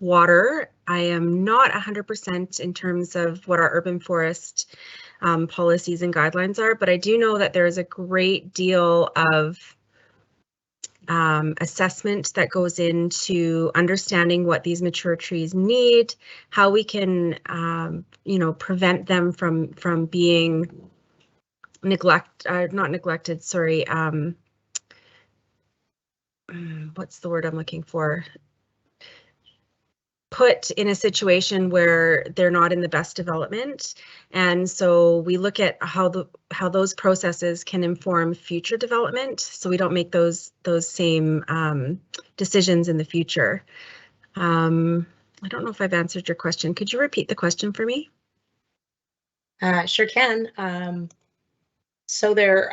water, I am not 100% in terms of what our urban forest policies and guidelines are, but I do know that there is a great deal of assessment that goes into understanding what these mature trees need, how we can, prevent them from being not neglected, sorry. What's the word I'm looking for? Put in a situation where they're not in the best development. And so we look at how those processes can inform future development, so we don't make those same decisions in the future. I don't know if I've answered your question. Could you repeat the question for me? Sure can. So there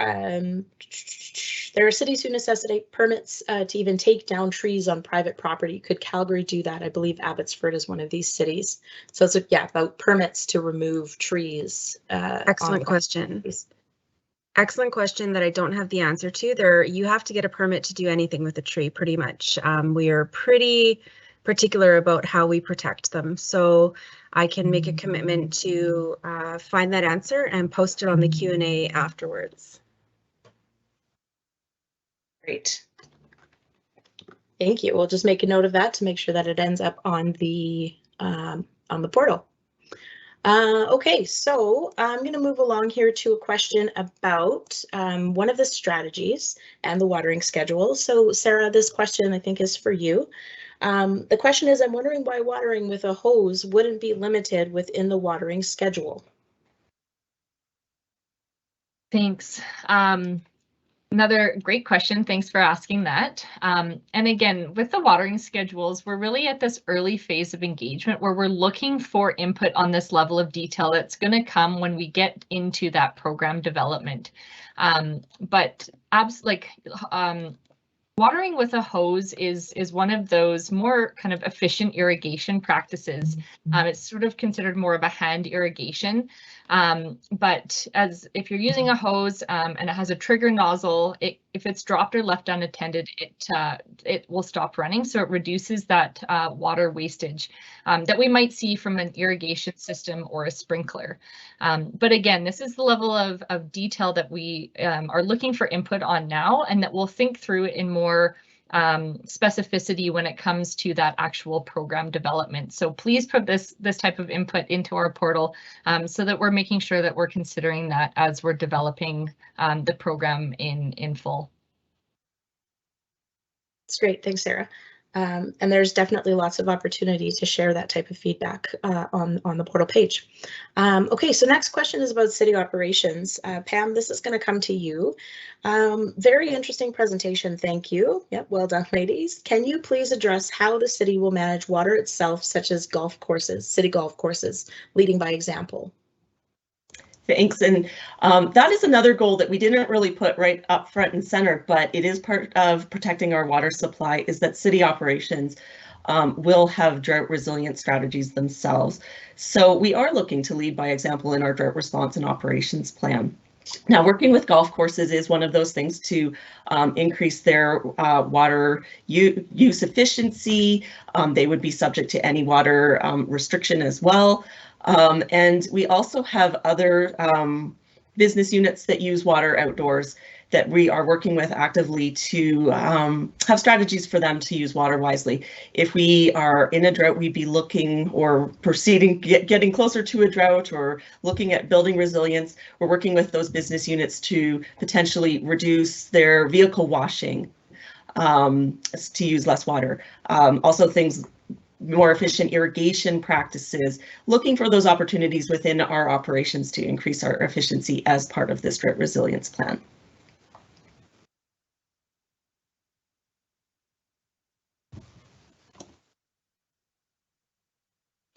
are cities who necessitate permits to even take down trees on private property. Could Calgary do that? I believe Abbotsford is one of these cities. So it's about permits to remove trees. Excellent question. Excellent question that I don't have the answer to. You have to get a permit to do anything with a tree, pretty much. We are pretty particular about how we protect them. So I can make a commitment to find that answer and post it on the Q&A afterwards. Great. Thank you. We'll just make a note of that to make sure that it ends up on the portal. Okay, so I'm going to move along here to a question about one of the strategies and the watering schedule. So Sarah, this question I think is for you. The question is, I'm wondering why watering with a hose wouldn't be limited within the watering schedule. Thanks. Another great question. Thanks for asking that. And again, with the watering schedules, we're really at this early phase of engagement where we're looking for input on this level of detail that's going to come when we get into that program development. Watering with a hose is one of those more kind of efficient irrigation practices. It's sort of considered more of a hand irrigation. But if you're using a hose and it has a trigger nozzle, if it's dropped or left unattended, it will stop running. So it reduces that water wastage that we might see from an irrigation system or a sprinkler. But again, this is the level of detail that we are looking for input on now, and that we'll think through in more specificity when it comes to that actual program development. So please put this type of input into our portal so that we're making sure that we're considering that as we're developing the program in full. That's great. Thanks, Sarah. And there's definitely lots of opportunity to share that type of feedback on the portal page. Okay, so next question is about city operations. Pam, this is going to come to you. Very interesting presentation, thank you. Yep, well done, ladies. Can you please address how the city will manage water itself, such as golf courses, city golf courses, leading by example? Thanks, and that is another goal that we didn't really put right up front and center, but it is part of protecting our water supply, is that city operations will have drought resilient strategies themselves. So we are looking to lead by example in our drought response and operations plan. Now, working with golf courses is one of those things to increase their water use efficiency. They would be subject to any water restriction as well. And we also have other business units that use water outdoors that we are working with actively to have strategies for them to use water wisely. If we are in a drought, we'd be looking or proceeding, getting closer to a drought or looking at building resilience. We're working with those business units to potentially reduce their vehicle washing to use less water. Also things more efficient irrigation practices, looking for those opportunities within our operations to increase our efficiency as part of this drought resilience plan.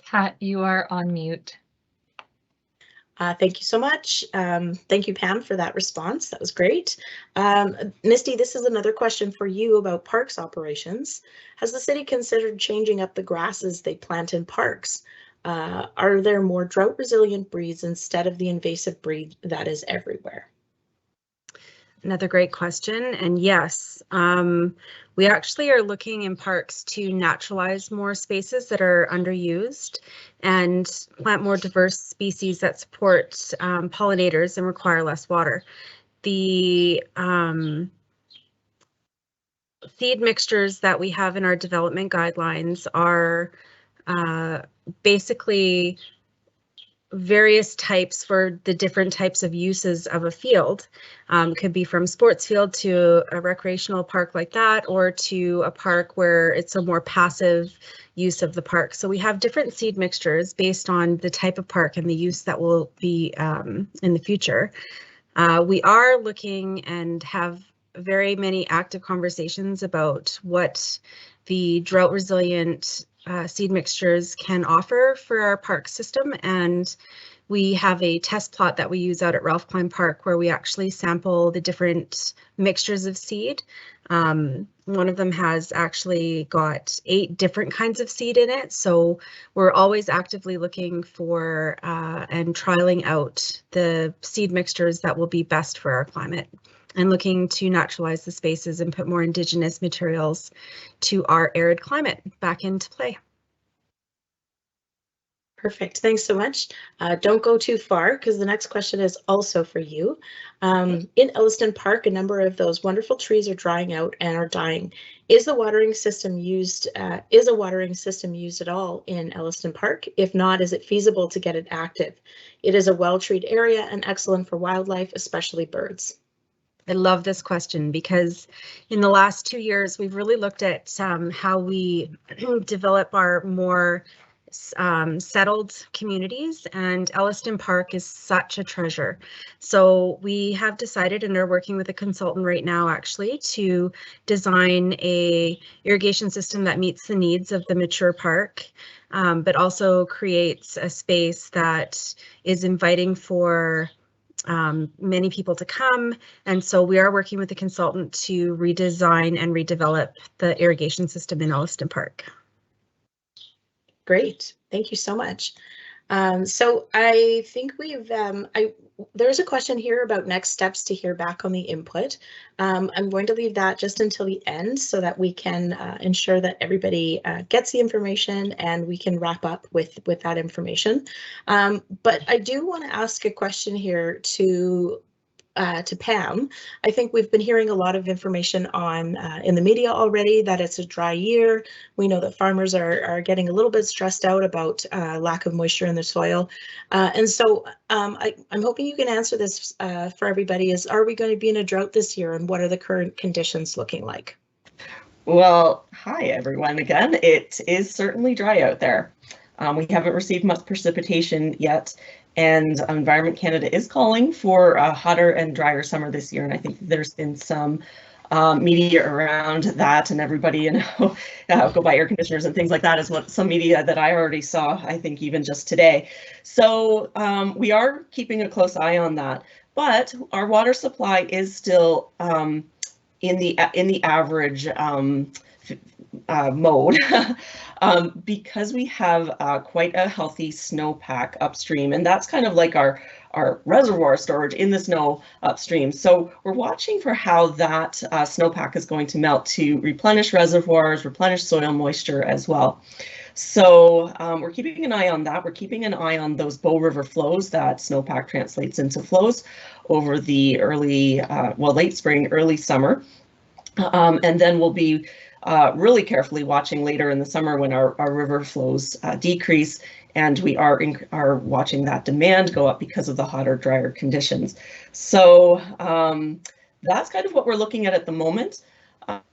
Kat, you are on mute. Thank you so much. Thank you, Pam, for that response. That was great. Misty, this is another question for you about parks operations. Has the city considered changing up the grasses they plant in parks? Are there more drought resilient breeds instead of the invasive breed that is everywhere? Another great question. And yes, we actually are looking in parks to naturalize more spaces that are underused and plant more diverse species that support pollinators and require less water. The seed mixtures that we have in our development guidelines are basically various types for the different types of uses of a field. Could be from sports field to a recreational park like that, or to a park where it's a more passive use of the park. So we have different seed mixtures based on the type of park and the use that will be in the future. We are looking and have very many active conversations about what the drought resilient seed mixtures can offer for our park system, and we have a test plot that we use out at Ralph Klein Park where we actually sample the different mixtures of seed. One of them has actually got 8 different kinds of seed in it, so we're always actively looking for and trialing out the seed mixtures that will be best for our climate, and looking to naturalize the spaces and put more Indigenous materials to our arid climate back into play. Perfect. Thanks so much. Don't go too far because the next question is also for you. In Elliston Park, a number of those wonderful trees are drying out and are dying. Is a watering system used at all in Elliston Park? If not, is it feasible to get it active? It is a well-treated area and excellent for wildlife, especially birds. I love this question because in the last 2 years, we've really looked at how we develop our more settled communities, and Elliston Park is such a treasure. So we have decided and are working with a consultant right now actually to design a irrigation system that meets the needs of the mature park, but also creates a space that is inviting for many people to come. And so we are working with a consultant to redesign and redevelop the irrigation system in Elliston Park. Great, thank you so much. So I think there's a question here about next steps to hear back on the input. I'm going to leave that just until the end so that we can ensure that everybody gets the information and we can wrap up with that information. But I do want to ask a question here to Pam. I think we've been hearing a lot of information on in the media already that it's a dry year. We know that farmers are getting a little bit stressed out about lack of moisture in the soil. And so I'm hoping you can answer this for everybody. Are we going to be in a drought this year, and what are the current conditions looking like? Well, hi everyone again. It is certainly dry out there. We haven't received much precipitation yet, and Environment Canada is calling for a hotter and drier summer this year, and I think there's been some media around that, and everybody, you know, go buy air conditioners and things like that is what some media that I already saw, I think even just today. So we are keeping a close eye on that, but our water supply is still in the average mode because we have quite a healthy snowpack upstream, and that's kind of like our reservoir storage in the snow upstream. So we're watching for how that snowpack is going to melt to replenish reservoirs, replenish soil moisture as well. So we're keeping an eye on that. We're keeping an eye on those Bow River flows that snowpack translates into flows over the early, late spring, early summer. And then we'll be really carefully watching later in the summer when our river flows decrease, and we are watching that demand go up because of the hotter, drier conditions. So that's kind of what we're looking at the moment.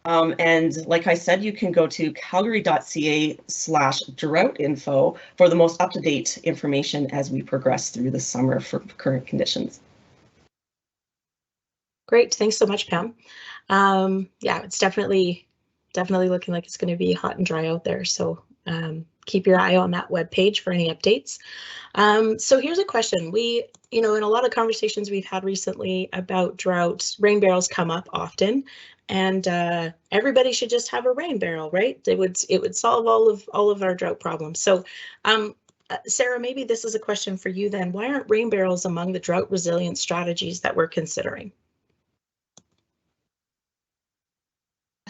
And like I said, you can go to calgary.ca/drought info for the most up-to-date information as we progress through the summer for current conditions. Great, thanks so much, Pam. Yeah, it's definitely looking like it's going to be hot and dry out there. So keep your eye on that webpage for any updates. So here's a question. We, in a lot of conversations we've had recently about drought, rain barrels come up often, and everybody should just have a rain barrel, right? It would solve all of our drought problems. So Sarah, maybe this is a question for you then. Why aren't rain barrels among the drought resilient strategies that we're considering?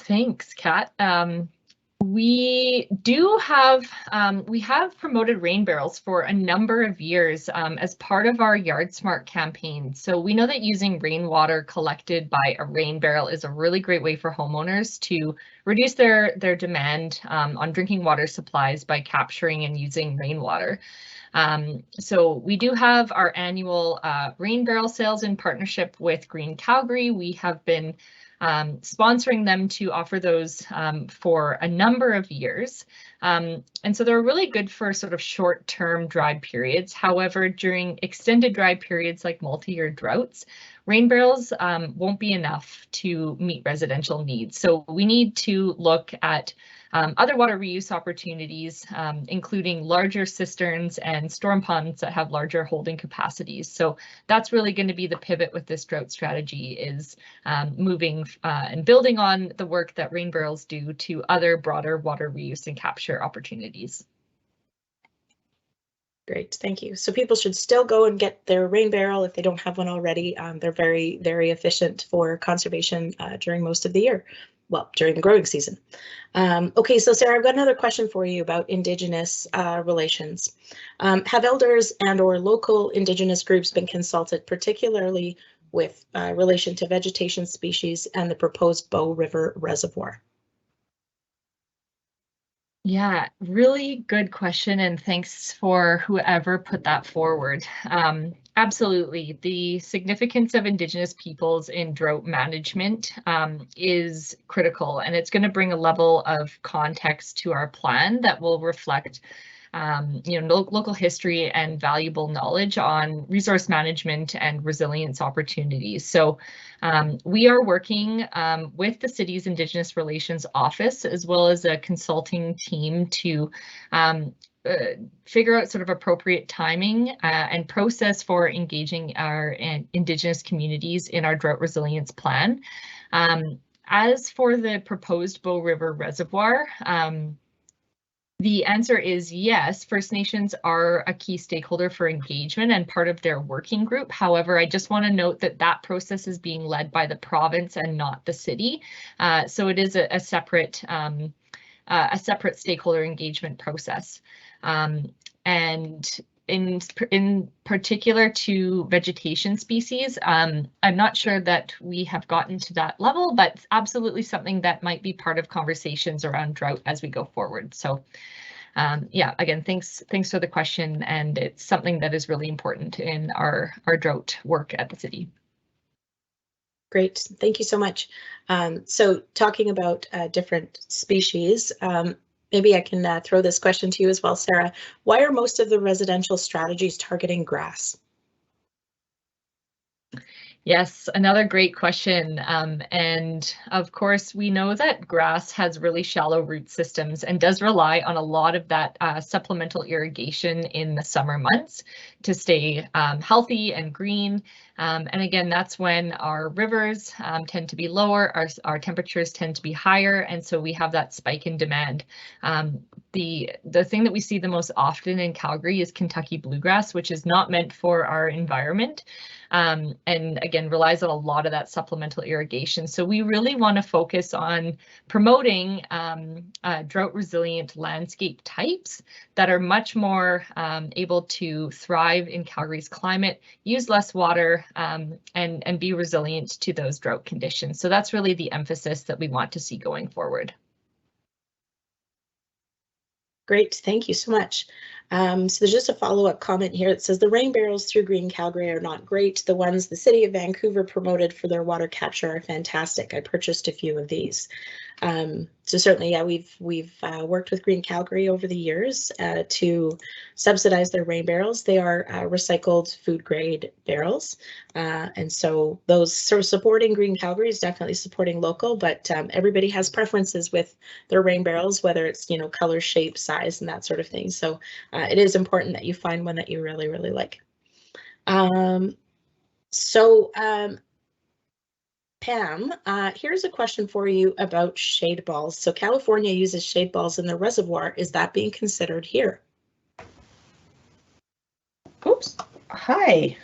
Thanks, Kat. We have promoted rain barrels for a number of years as part of our Yard Smart campaign. So we know that using rainwater collected by a rain barrel is a really great way for homeowners to reduce their demand on drinking water supplies by capturing and using rainwater. So we do have our annual rain barrel sales in partnership with Green Calgary. We have been sponsoring them to offer those for a number of years. And so they're really good for sort of short-term dry periods. However, during extended dry periods like multi-year droughts, rain barrels won't be enough to meet residential needs. So we need to look at other water reuse opportunities, including larger cisterns and storm ponds that have larger holding capacities. So that's really going to be the pivot with this drought strategy, is moving and building on the work that rain barrels do to other broader water reuse and capture opportunities. Great, thank you. So people should still go and get their rain barrel if they don't have one already. They're very, very efficient for conservation during most of the year. Well, during the growing season. Okay, so Sarah, I've got another question for you about Indigenous relations. Have elders and/or local Indigenous groups been consulted, particularly with relation to vegetation species and the proposed Bow River Reservoir? Yeah, really good question, and thanks for whoever put that forward. Absolutely, the significance of Indigenous peoples in drought management is critical, and it's going to bring a level of context to our plan that will reflect local history and valuable knowledge on resource management and resilience opportunities. So we are working with the city's Indigenous Relations Office, as well as a consulting team, to figure out sort of appropriate timing and process for engaging our Indigenous communities in our drought resilience plan. As for the proposed Bow River Reservoir, the answer is yes. First Nations are a key stakeholder for engagement and part of their working group. However, I just want to note that that process is being led by the province and not the city. So it is a separate stakeholder engagement process. And in particular to vegetation species, I'm not sure that we have gotten to that level, but absolutely something that might be part of conversations around drought as we go forward. So yeah, again, thanks for the question, and it's something that is really important in our drought work at the city. Great, thank you so much. So talking about different species, maybe I can throw this question to you as well, Sarah. Why are most of the residential strategies targeting grass? Yes, another great question. And of course, we know that grass has really shallow root systems and does rely on a lot of that supplemental irrigation in the summer months to stay healthy and green. And again, that's when our rivers tend to be lower, our temperatures tend to be higher, and so we have that spike in demand. The thing that we see the most often in Calgary is Kentucky bluegrass, which is not meant for our environment. And again, relies on a lot of that supplemental irrigation. So we really want to focus on promoting drought resilient landscape types that are much more able to thrive in Calgary's climate, use less water, and be resilient to those drought conditions. So that's really the emphasis that we want to see going forward. Great, thank you so much. So there's just a follow-up comment here. It says the rain barrels through Green Calgary are not great. The ones the city of Vancouver promoted for their water capture are fantastic. I purchased a few of these. So certainly, yeah, we've worked with Green Calgary over the years to subsidize their rain barrels. They are recycled food grade barrels, and so those sort of supporting Green Calgary is definitely supporting local. But everybody has preferences with their rain barrels, whether it's color, shape, size, and that sort of thing. So it is important that you find one that you really like. Pam, here's a question for you about shade balls. So California uses shade balls in the reservoir. Is that being considered here? Oops. Hi.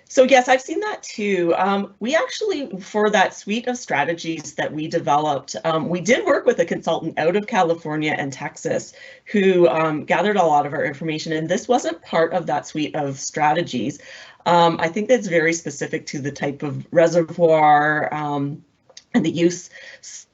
So yes, I've seen that too. We actually, for that suite of strategies that we developed, we did work with a consultant out of California and Texas who gathered a lot of our information, and this wasn't part of that suite of strategies. I think that's very specific to the type of reservoir and the use.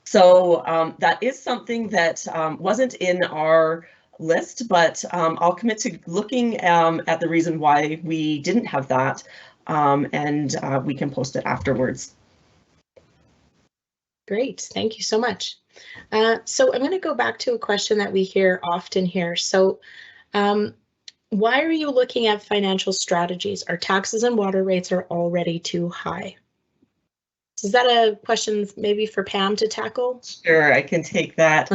So that is something that wasn't in our list, but I'll commit to looking at the reason why we didn't have that, and we can post it afterwards. Great, thank you so much. So I'm going to go back to a question that we hear often here. So why are you looking at financial strategies? Our taxes and water rates are already too high. Is that a question maybe for Pam to tackle? Sure, I can take that.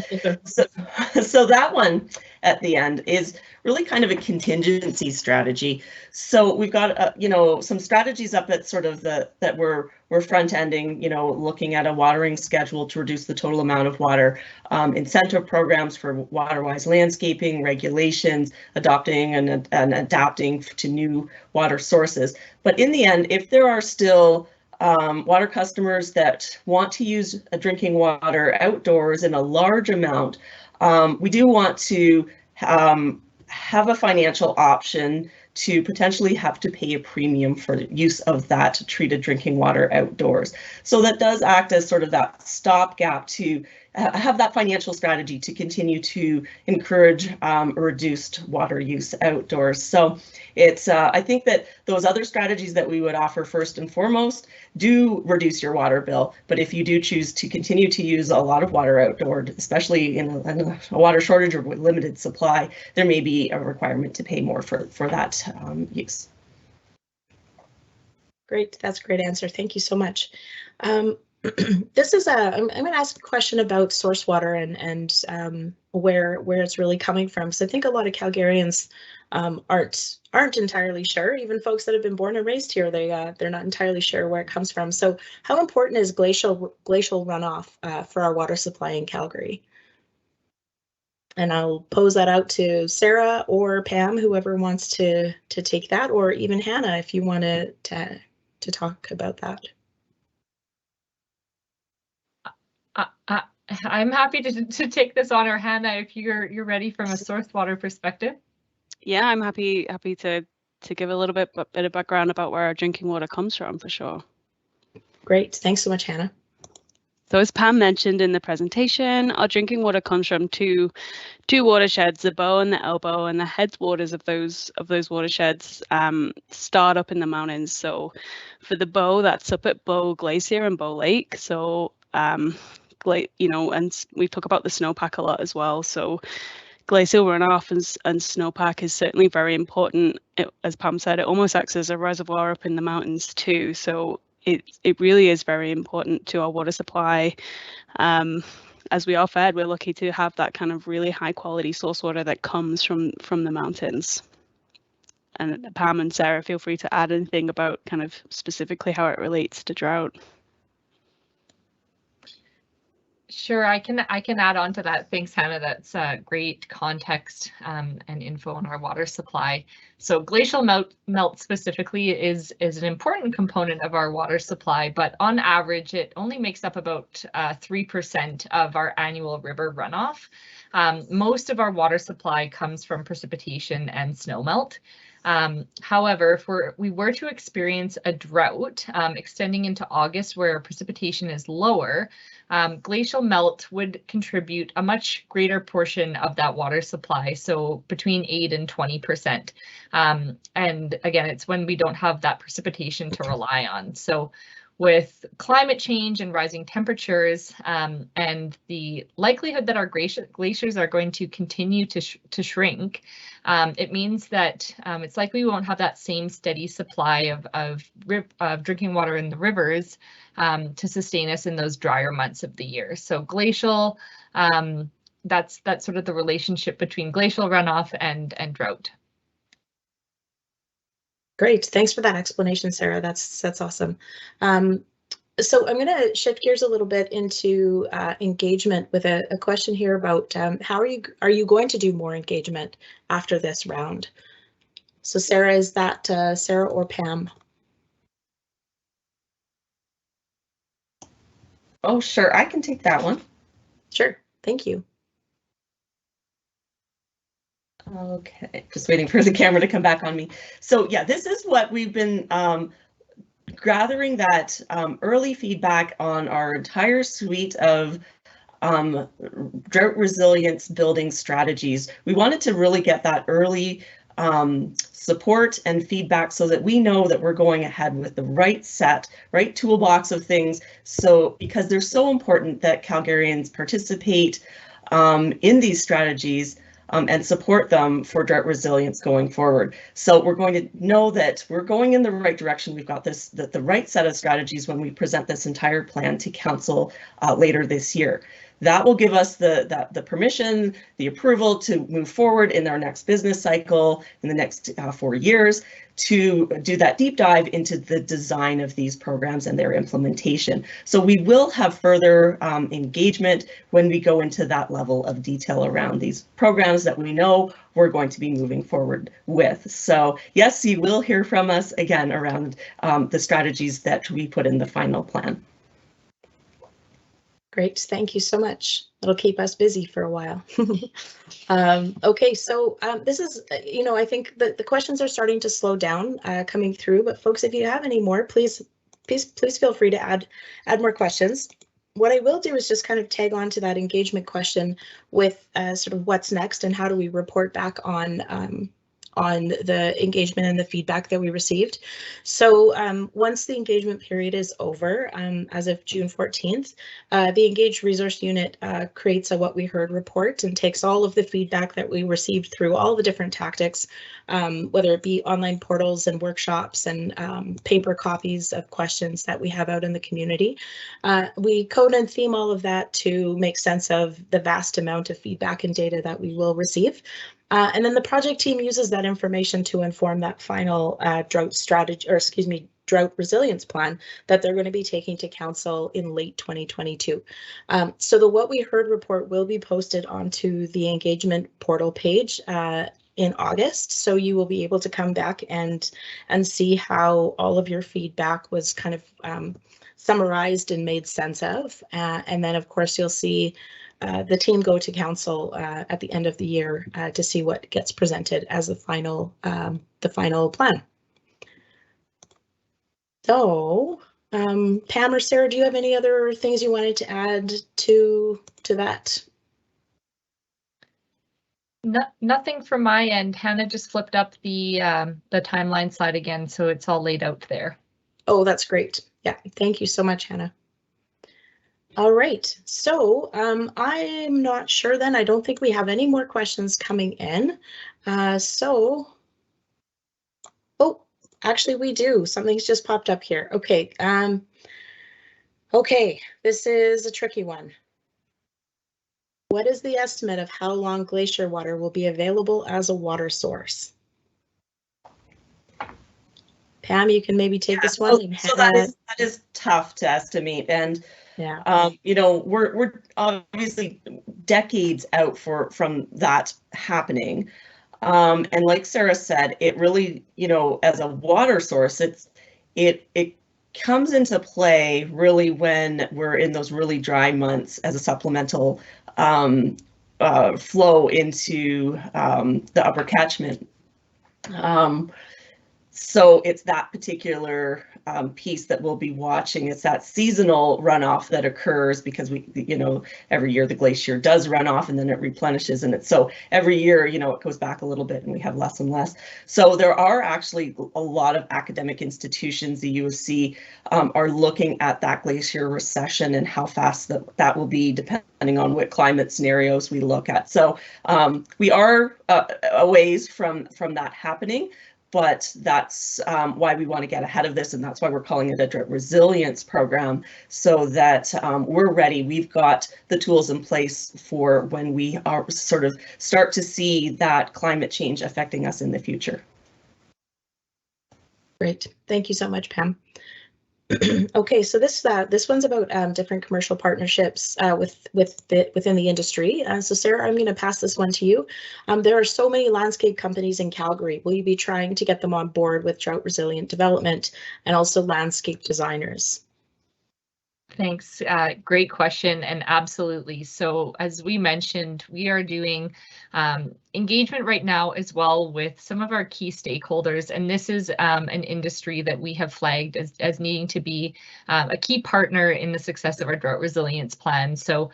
So that one at the end is really kind of a contingency strategy. So we've got some strategies up at sort of that we're front ending, looking at a watering schedule to reduce the total amount of water, incentive programs for water-wise landscaping, regulations, adopting and adapting to new water sources. But in the end, if there are still water customers that want to use drinking water outdoors in a large amount, we do want to have a financial option to potentially have to pay a premium for the use of that treated drinking water outdoors. So that does act as sort of that stopgap to have that financial strategy to continue to encourage reduced water use outdoors. So it's I think that those other strategies that we would offer first and foremost do reduce your water bill. But if you do choose to continue to use a lot of water outdoors, especially in a water shortage or with limited supply, there may be a requirement to pay more for that use. Great, that's a great answer. Thank you so much. This is I'm going to ask a question about source water and where it's really coming from. So I think a lot of Calgarians aren't entirely sure. Even folks that have been born and raised here, they're not entirely sure where it comes from. So how important is glacial runoff for our water supply in Calgary? And I'll pose that out to Sarah or Pam, whoever wants to take that, or even Hannah, if you want to talk about that. I'm happy to take this on, or Hannah, if you're ready from a source water perspective. Yeah, I'm happy to give a little bit of background about where our drinking water comes from, for sure. Great, thanks so much, Hannah. So as Pam mentioned in the presentation, our drinking water comes from two watersheds, the Bow and the Elbow, and the headwaters of those watersheds start up in the mountains. So for the Bow, that's up at Bow Glacier and Bow Lake. So and we talk about the snowpack a lot as well. So glacial runoff and snowpack is certainly very important. As Pam said, it almost acts as a reservoir up in the mountains too. So it really is very important to our water supply. As we are fed, we're lucky to have that kind of really high quality source water that comes from the mountains. And Pam and Sarah, feel free to add anything about kind of specifically how it relates to drought. Sure, I can add on to that. Thanks, Hannah. That's great context and info on our water supply. So glacial melt specifically is an important component of our water supply, but on average, it only makes up about 3% of our annual river runoff. Most of our water supply comes from precipitation and snowmelt. However, if we were to experience a drought extending into August where precipitation is lower, glacial melt would contribute a much greater portion of that water supply, so between 8 and 20%. And again, it's when we don't have that precipitation to rely on. So with climate change and rising temperatures and the likelihood that our glaciers are going to continue to shrink, it means that it's likely we won't have that same steady supply of drinking water in the rivers to sustain us in those drier months of the year. So glacial, that's sort of the relationship between glacial runoff and drought. Great, thanks for that explanation, Sarah. That's awesome. So I'm going to shift gears a little bit into engagement with a question here about how are you going to do more engagement after this round? So Sarah, is that Sarah or Pam? Oh, sure, I can take that one. Sure, thank you. Okay, just waiting for the camera to come back on me. So yeah, this is what we've been gathering that early feedback on our entire suite of drought resilience building strategies. We wanted to really get that early support and feedback so that we know that we're going ahead with the right toolbox of things. So because they're so important that Calgarians participate in these strategies and support them for drought resilience going forward. So we're going to know that we're going in the right direction. We've got the right set of strategies when we present this entire plan to council later this year. That will give us the permission, the approval to move forward in our next business cycle in the next 4 years to do that deep dive into the design of these programs and their implementation. So we will have further engagement when we go into that level of detail around these programs that we know we're going to be moving forward with. So yes, you will hear from us again around the strategies that we put in the final plan. Great, thank you so much. It'll keep us busy for a while. Okay, so this is, I think the questions are starting to slow down coming through, but folks, if you have any more, please feel free to add more questions. What I will do is just kind of tag on to that engagement question with sort of what's next and how do we report back on the engagement and the feedback that we received. So once the engagement period is over, as of June 14th, the Engaged Resource Unit creates a What We Heard report and takes all of the feedback that we received through all the different tactics, whether it be online portals and workshops and paper copies of questions that we have out in the community. We code and theme all of that to make sense of the vast amount of feedback and data that we will receive. And then the project team uses that information to inform that final drought resilience plan that they're going to be taking to council in late 2022. So the What We Heard report will be posted onto the engagement portal page in August. So you will be able to come back and see how all of your feedback was kind of summarized and made sense of. And then of course you'll see the team go to council at the end of the year to see what gets presented as the final plan. So Pam or Sarah, do you have any other things you wanted to add to that? Nothing from my end. Hannah just flipped up the timeline slide again, so it's all laid out there. Oh, that's great. Yeah, thank you so much, Hannah. All right, so I'm not sure then. I don't think we have any more questions coming in. Oh, actually we do. Something's just popped up here. Okay, okay, this is a tricky one. What is the estimate of how long glacier water will be available as a water source? Pam, you can maybe take this one. So that is tough to estimate, and yeah, you know, we're obviously decades out from that happening, and like Sarah said, it really, you know, as a water source, it comes into play really when we're in those really dry months as a supplemental flow into the upper catchment. So it's that particular piece that we'll be watching. It's that seasonal runoff that occurs because we, you know, every year the glacier does run off and then it replenishes, and it's so every year, you know, it goes back a little bit and we have less and less. So there are actually a lot of academic institutions, the U of C, are looking at that glacier recession and how fast that will be depending on what climate scenarios we look at. So we are a ways from that happening. But that's why we want to get ahead of this, and that's why we're calling it a drought resilience program, so that we're ready. We've got the tools in place for when we are sort of start to see that climate change affecting us in the future. Great, thank you so much, Pam. Okay, so this one's about different commercial partnerships within the industry. So Sarah, I'm going to pass this one to you. There are so many landscape companies in Calgary. Will you be trying to get them on board with drought resilient development and also landscape designers? Thanks. Great question, and absolutely. So as we mentioned, we are doing engagement right now as well with some of our key stakeholders, and this is an industry that we have flagged as needing to be a key partner in the success of our drought resilience plan. So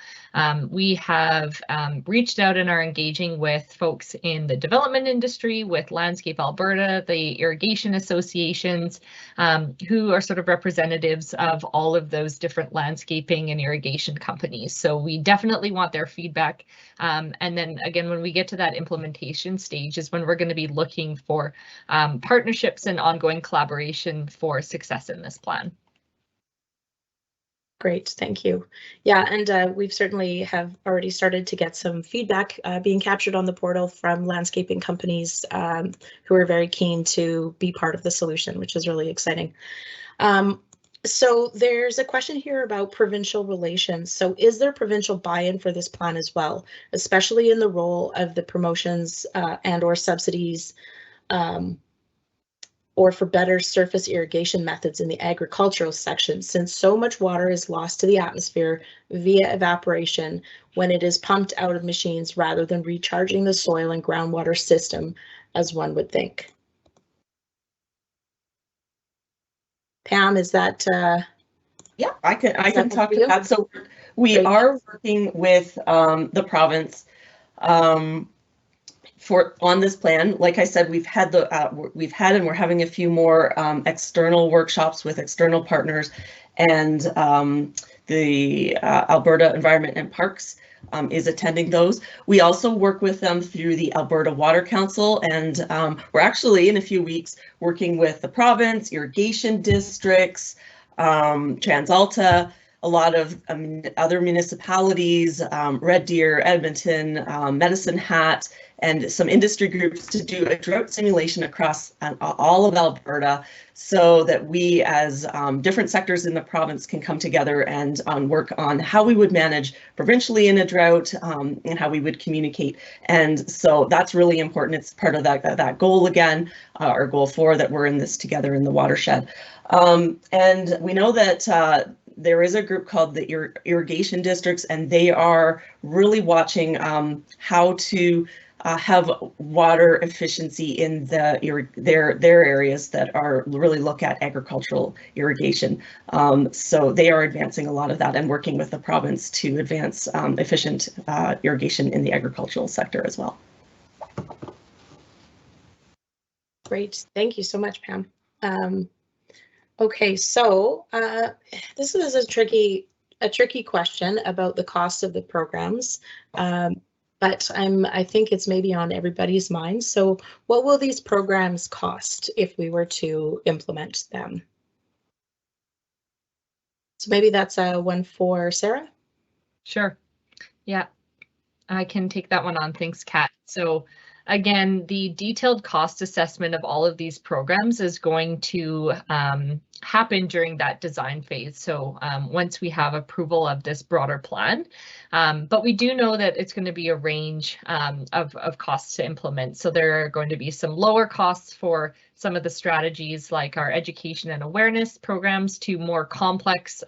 we have reached out and are engaging with folks in the development industry, with Landscape Alberta, the irrigation associations, who are sort of representatives of all of those different landscaping and irrigation companies. So we definitely want their feedback. And then again, when we get to that implementation stage is when we're going to be looking for partnerships and ongoing collaboration for success in this plan. Great, thank you. Yeah, and we've certainly have already started to get some feedback being captured on the portal from landscaping companies who are very keen to be part of the solution, which is really exciting. So there's a question here about provincial relations. So is there provincial buy-in for this plan as well, especially in the role of the promotions and or subsidies or for better surface irrigation methods in the agricultural section, since so much water is lost to the atmosphere via evaporation when it is pumped out of machines rather than recharging the soil and groundwater system, as one would think? Pam, is that? Yeah, I can talk to that. So we are working with the province on this plan. Like I said, we've had and we're having a few more external workshops with external partners, and the Alberta Environment and Parks is attending those. We also work with them through the Alberta Water Council, and we're actually in a few weeks working with the province, irrigation districts, TransAlta, a lot of other municipalities, Red Deer, Edmonton, Medicine Hat, and some industry groups to do a drought simulation across all of Alberta, so that we as different sectors in the province can come together and work on how we would manage provincially in a drought and how we would communicate. And so that's really important. It's part of that goal again, or goal 4, that we're in this together in the watershed. And we know that there is a group called the irrigation districts, and they are really watching how to have water efficiency in their areas that are really look at agricultural irrigation. So they are advancing a lot of that and working with the province to advance efficient irrigation in the agricultural sector as well. Great, thank you so much, Pam. Okay, so this is a tricky question about the cost of the programs, but I think it's maybe on everybody's mind. So what will these programs cost if we were to implement them? So maybe that's one for Sarah. Sure. Yeah, I can take that one on. Thanks, Kat. So again, the detailed cost assessment of all of these programs is going to happen during that design phase. So once we have approval of this broader plan, but we do know that it's going to be a range of costs to implement. So there are going to be some lower costs for some of the strategies like our education and awareness programs to more complex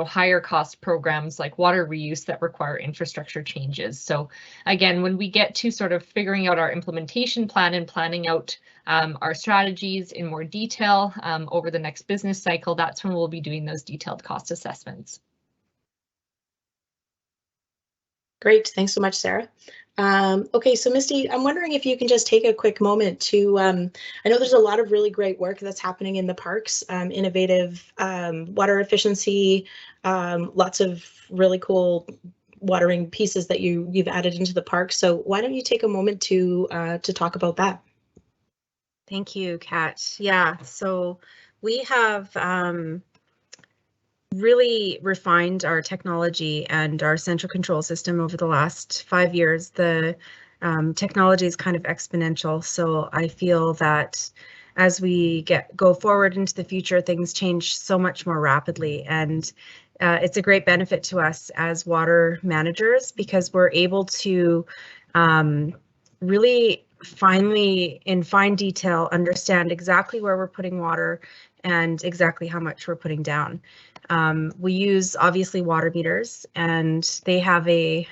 higher cost programs like water reuse that require infrastructure changes. So again, when we get to sort of figuring out our implementation plan and planning out our strategies in more detail over the next business cycle, that's when we'll be doing those detailed cost assessments. Great, thanks so much, Sarah. Okay, so Misty, I'm wondering if you can just take a quick moment to, I know there's a lot of really great work that's happening in the parks, innovative water efficiency, lots of really cool watering pieces that you've added into the park. So why don't you take a moment to talk about that? Thank you, Kat. Yeah, so we have really refined our technology and our central control system over the last 5 years. The technology is kind of exponential, so I feel that as we go forward into the future, things change so much more rapidly, and it's a great benefit to us as water managers because we're able to really finally, in fine detail, understand exactly where we're putting water and exactly how much we're putting down. We use obviously water meters, and they have a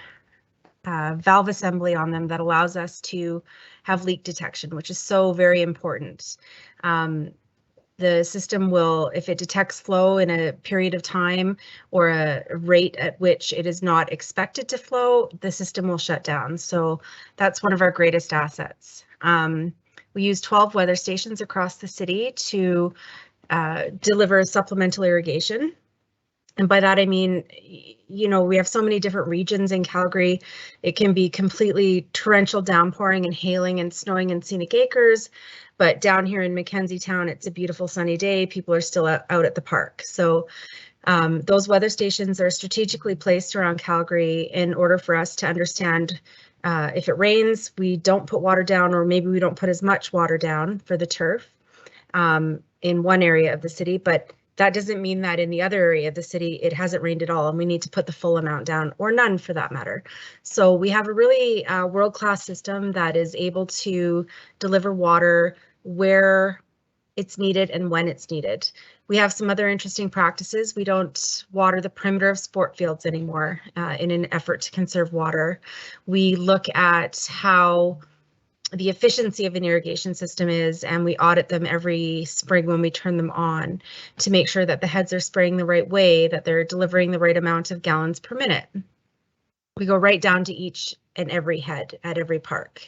valve assembly on them that allows us to have leak detection, which is so very important. The system will, if it detects flow in a period of time or a rate at which it is not expected to flow, the system will shut down. So that's one of our greatest assets. We use 12 weather stations across the city to deliver supplemental irrigation. And by that, I mean, we have so many different regions in Calgary. It can be completely torrential downpouring and hailing and snowing in Scenic Acres. But down here in Mackenzie Town, it's a beautiful sunny day. People are still out at the park. So those weather stations are strategically placed around Calgary in order for us to understand if it rains, we don't put water down, or maybe we don't put as much water down for the turf in one area of the city. But that doesn't mean that in the other area of the city, it hasn't rained at all and we need to put the full amount down, or none for that matter. So we have a really world-class system that is able to deliver water where it's needed and when it's needed. We have some other interesting practices. We don't water the perimeter of sport fields anymore in an effort to conserve water. We look at how the efficiency of an irrigation system is, and we audit them every spring when we turn them on to make sure that the heads are spraying the right way, that they're delivering the right amount of gallons per minute. We go right down to each and every head at every park.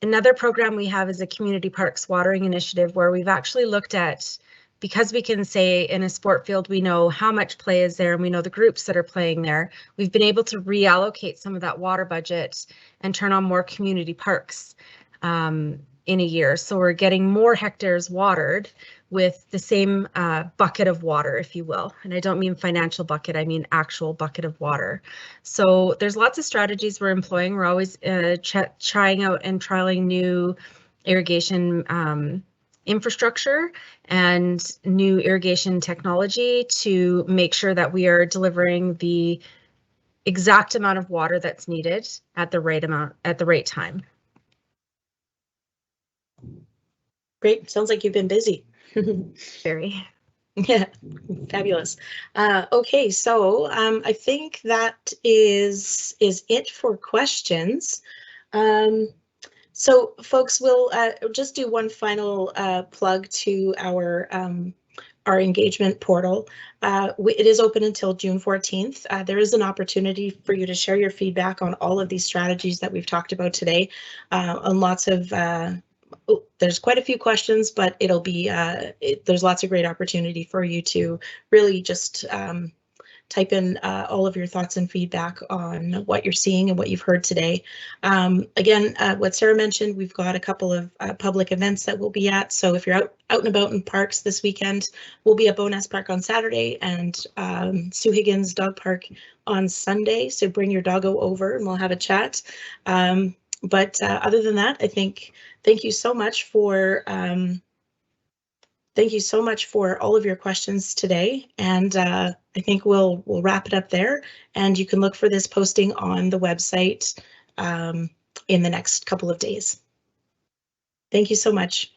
Another program we have is a community parks watering initiative, where we've actually looked at, because we can say in a sport field, we know how much play is there and we know the groups that are playing there, we've been able to reallocate some of that water budget and turn on more community parks in a year. So we're getting more hectares watered with the same bucket of water, if you will. And I don't mean financial bucket, I mean actual bucket of water. So there's lots of strategies we're employing. We're always trying out and trialing new irrigation infrastructure and new irrigation technology to make sure that we are delivering the exact amount of water that's needed at the right amount at the right time. Great, sounds like you've been busy. Very. Yeah, fabulous. Okay, so I think that is it for questions. So folks, we'll just do one final plug to our engagement portal. It is open until June 14th. There is an opportunity for you to share your feedback on all of these strategies that we've talked about today, on lots of there's quite a few questions, but it'll be there's lots of great opportunity for you to really just type in all of your thoughts and feedback on what you're seeing and what you've heard today. Again, what Sarah mentioned, we've got a couple of public events that we'll be at. So if you're out and about in parks this weekend, we'll be at Bowness Park on Saturday and Sue Higgins Dog Park on Sunday. So bring your doggo over and we'll have a chat. But other than that, I think thank you so much for all of your questions today, and I think we'll wrap it up there. And you can look for this posting on the website in the next couple of days. Thank you so much.